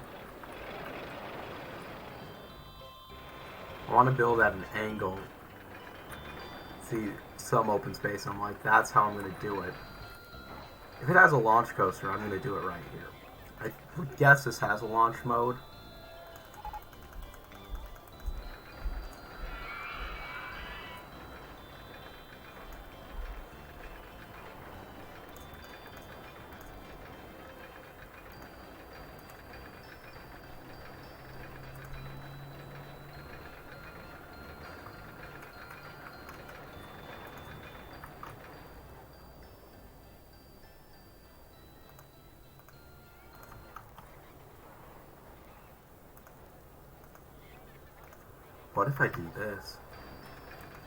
S1: I want to build at an angle. See some open space, and I'm like, that's how I'm going to do it. If it has a launch coaster, I'm going to do it right here. I would guess this has a launch mode. What if I do this?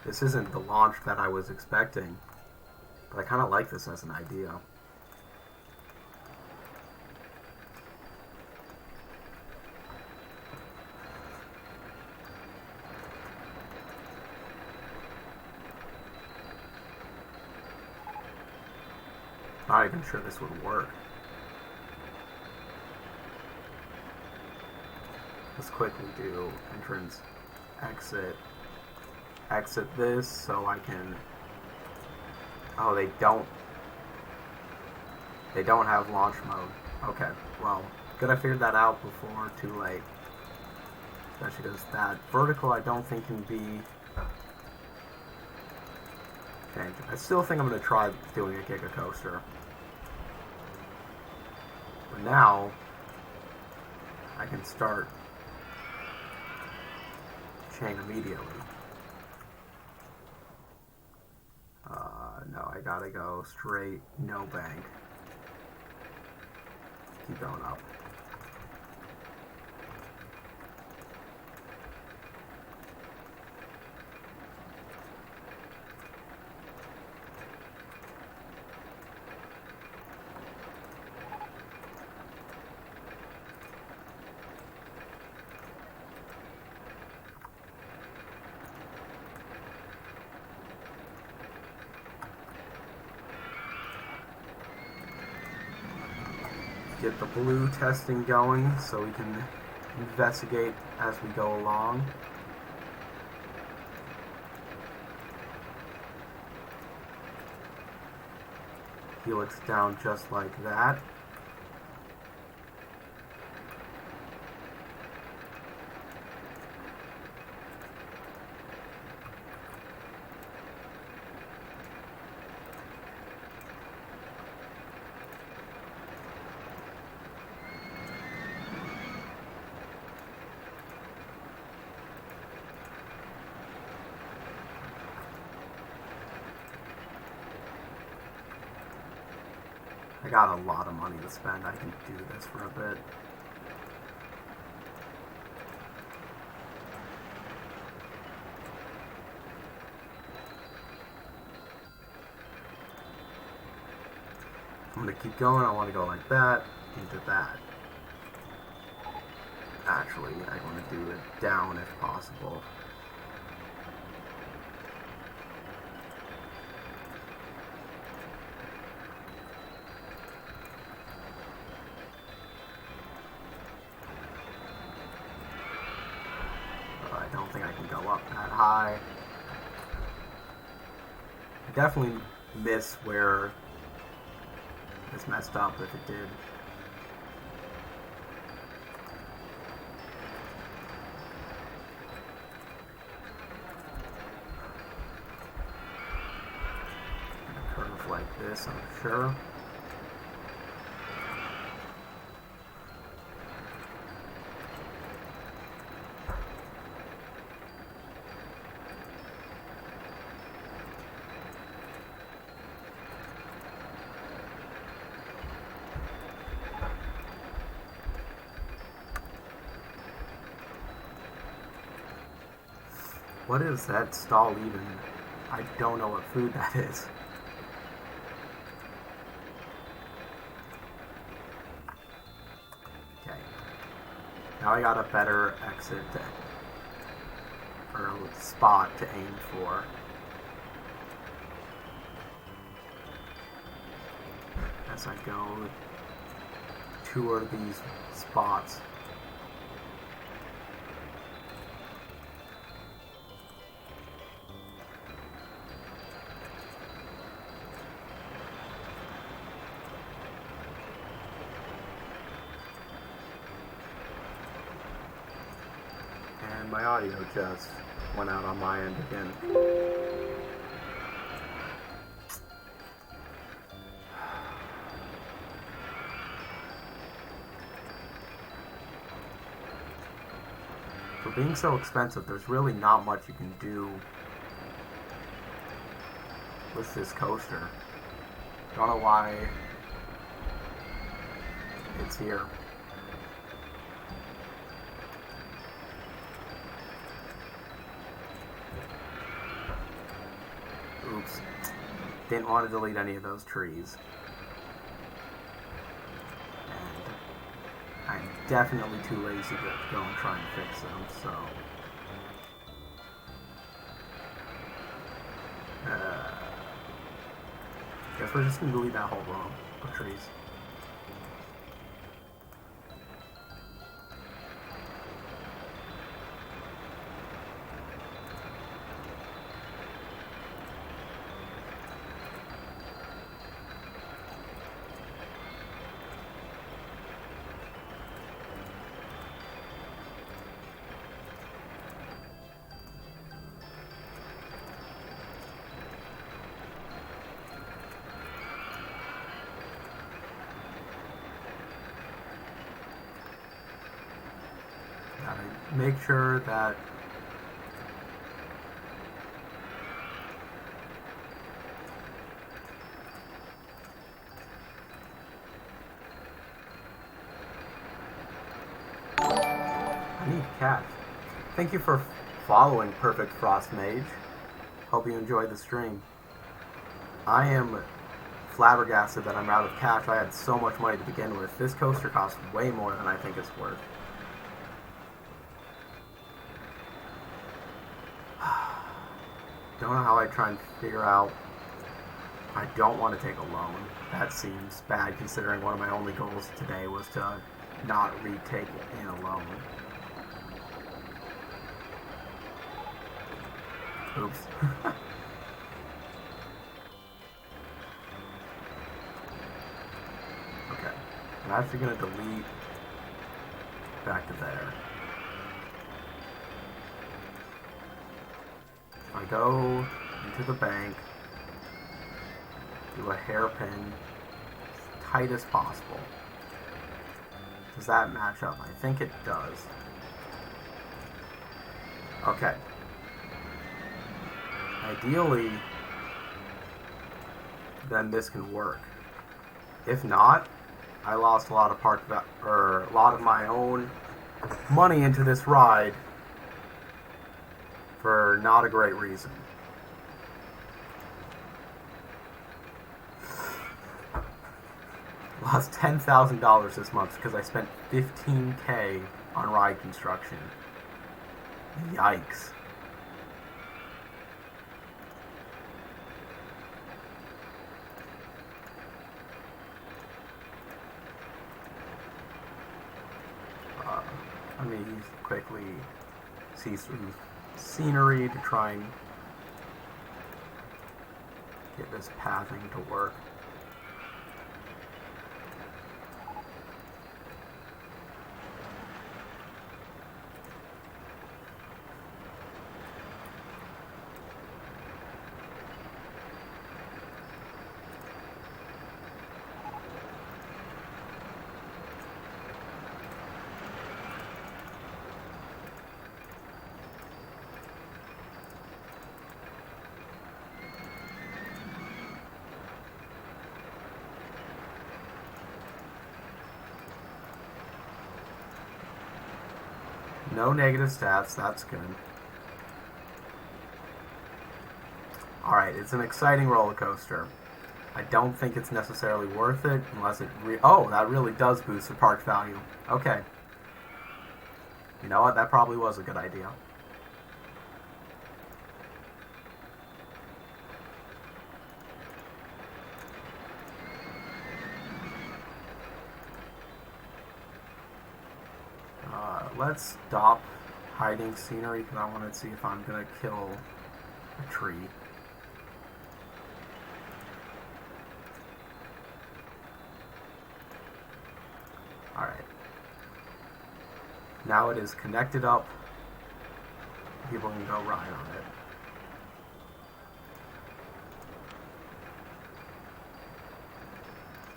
S1: This isn't the launch that I was expecting, but I kind of like this as an idea. Not even sure this would work. Let's quickly do entrance, exit this so I can... Oh, they don't have launch mode. Okay, well, good I figured that out before too late. Especially because that vertical I don't think can be... Okay, I still think I'm going to try doing a Giga Coaster. But now, I can start chain immediately. No, I gotta go straight, no bank. Keep going up. Get the blue testing going so we can investigate as we go along. Helix down just like that. I got a lot of money to spend. I can do this for a bit. I'm going to keep going. I want to go like that into that. Actually, I want to do it down if possible. I don't think I can go up that high. I definitely miss where it's messed up if it did. Curve like this, I'm sure. What is that stall even? I don't know what food that is. Okay. Now I got a better exit or a spot to aim for. As I go toward these spots. And my audio just went out on my end again. For being so expensive, there's really not much you can do with this coaster. Don't know why it's here. Oops. Didn't want to delete any of those trees. And I'm definitely too lazy to go and try and fix them, so... guess we're just going to delete that whole row of trees. Make sure that I need cash. Thank you for following Perfect Frost Mage. Hope you enjoyed the stream. I am flabbergasted that I'm out of cash. I had so much money to begin with. This coaster costs way more than I think it's worth. Don't know how I try and figure out. I don't want to take a loan. That seems bad considering one of my only goals today was to not retake in a loan. Oops. Okay. I'm actually going to delete back to there. I go into the bank, do a hairpin as tight as possible. Does that match up? I think it does. Okay. Ideally, then this can work. If not, I lost a lot of a lot of my own money into this ride for not a great reason. Lost $10,000 this month because I spent $15K on ride construction. Yikes. Let me quickly see some scenery to try and get this pathing to work. No negative stats, that's good. Alright, it's an exciting roller coaster. I don't think it's necessarily worth it unless it oh, that really does boost the park value. Okay. You know what? That probably was a good idea. Let's stop hiding scenery because I want to see if I'm going to kill a tree. Alright. Now it is connected up. People can go ride on it.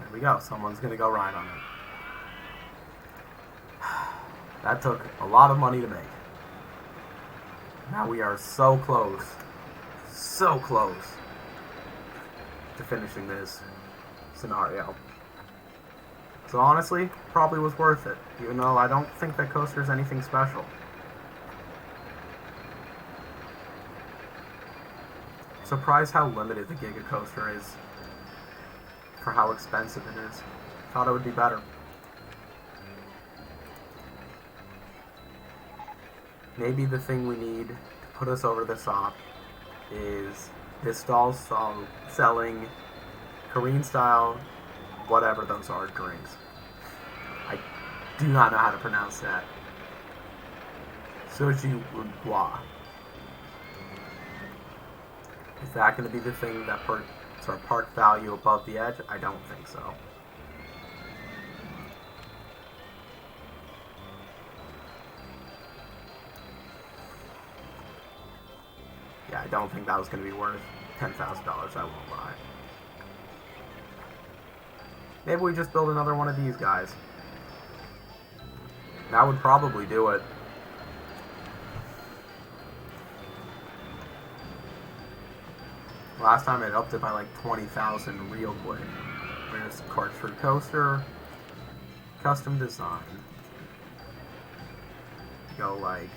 S1: There we go. Someone's going to go ride on it. That took a lot of money to make. Now we are so close to finishing this scenario. So honestly, probably was worth it, even though I don't think that coaster is anything special. Surprised how limited the Giga Coaster is for how expensive it is. Thought it would be better. Maybe the thing we need to put us over the top is this stall selling Korean style, whatever those are, drinks. I do not know how to pronounce that. Soju Bois. Is that going to be the thing that puts our park value above the edge? I don't think so. Yeah, I don't think that was going to be worth $10,000, I won't lie. Maybe we just build another one of these guys. That would probably do it. Last time it upped it by like 20,000 real quick. There's corkscrew coaster, custom design. Go like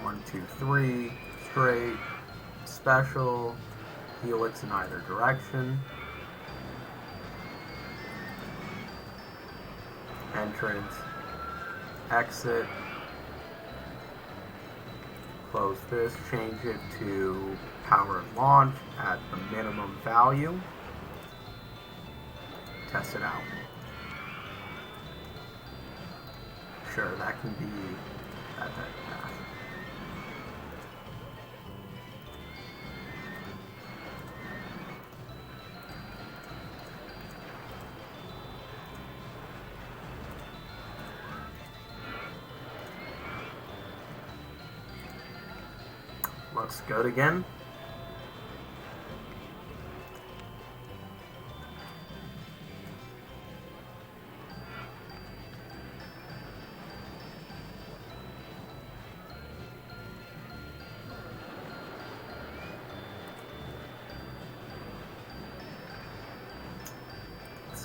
S1: 1, 2, 3, straight, special, helix in either direction, entrance, exit, close this, change it to power and launch at the minimum value, test it out. Sure, that can be that type of path. Looks good again.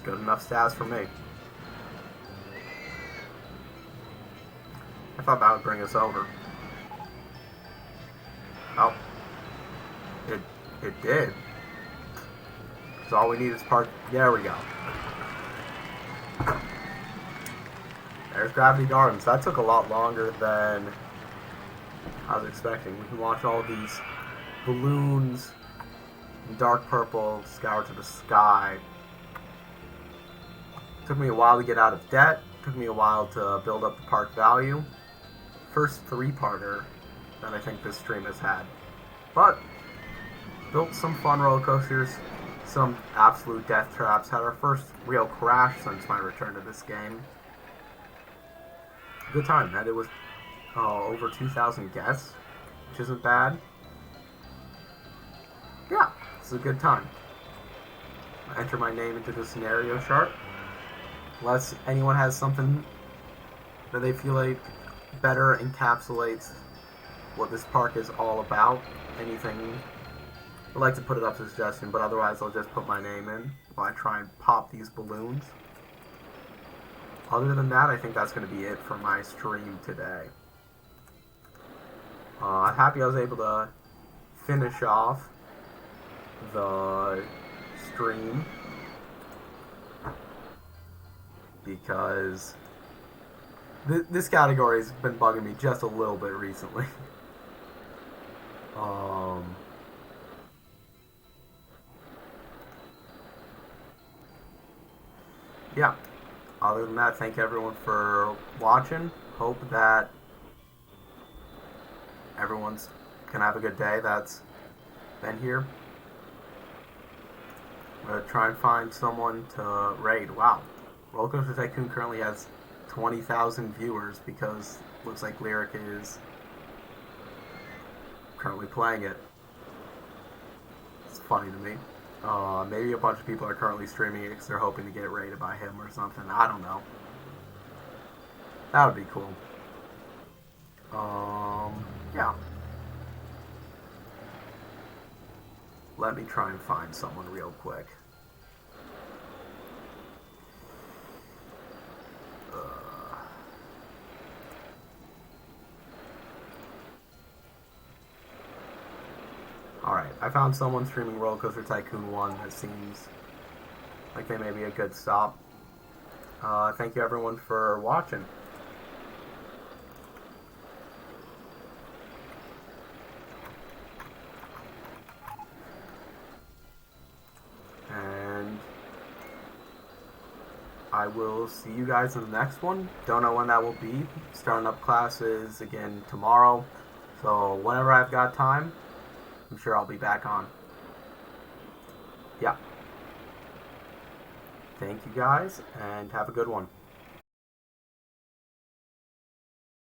S1: good enough stats for me. I thought that would bring us over. Oh. It did. So all we need is park. There we go. There's Gravity Gardens. That took a lot longer than I was expecting. We can watch all these balloons in dark purple scour to the sky. Took me a while to get out of debt. Took me a while to build up the park value. First three-parter that I think this stream has had. But built some fun roller coasters, some absolute death traps. Had our first real crash since my return to this game. Good time, man. It was over 2,000 guests, which isn't bad. Yeah, it's a good time. I enter my name into the scenario chart. Unless anyone has something that they feel like better encapsulates what this park is all about. Anything, I'd like to put it up for suggestion, but otherwise I'll just put my name in while I try and pop these balloons. Other than that, I think that's going to be it for my stream today. Happy I was able to finish off the stream because this category has been bugging me just a little bit recently. Yeah. Other than that, thank everyone for watching. Hope that everyone's gonna have a good day that's been here. I'm gonna try and find someone to raid. Wow. Roller Coaster Tycoon currently has 20,000 viewers because it looks like Lyric is currently playing it. It's funny to me. Maybe a bunch of people are currently streaming it because they're hoping to get raided by him or something. I don't know. That would be cool. Yeah. Let me try and find someone real quick. Alright, I found someone streaming Roller Coaster Tycoon 1 that seems like they may be a good stop. Thank you everyone for watching. And I will see you guys in the next one. Don't know when that will be. Starting up classes again tomorrow. So whenever I've got time, I'm sure I'll be back on. Yeah. Thank you guys, and have a good one.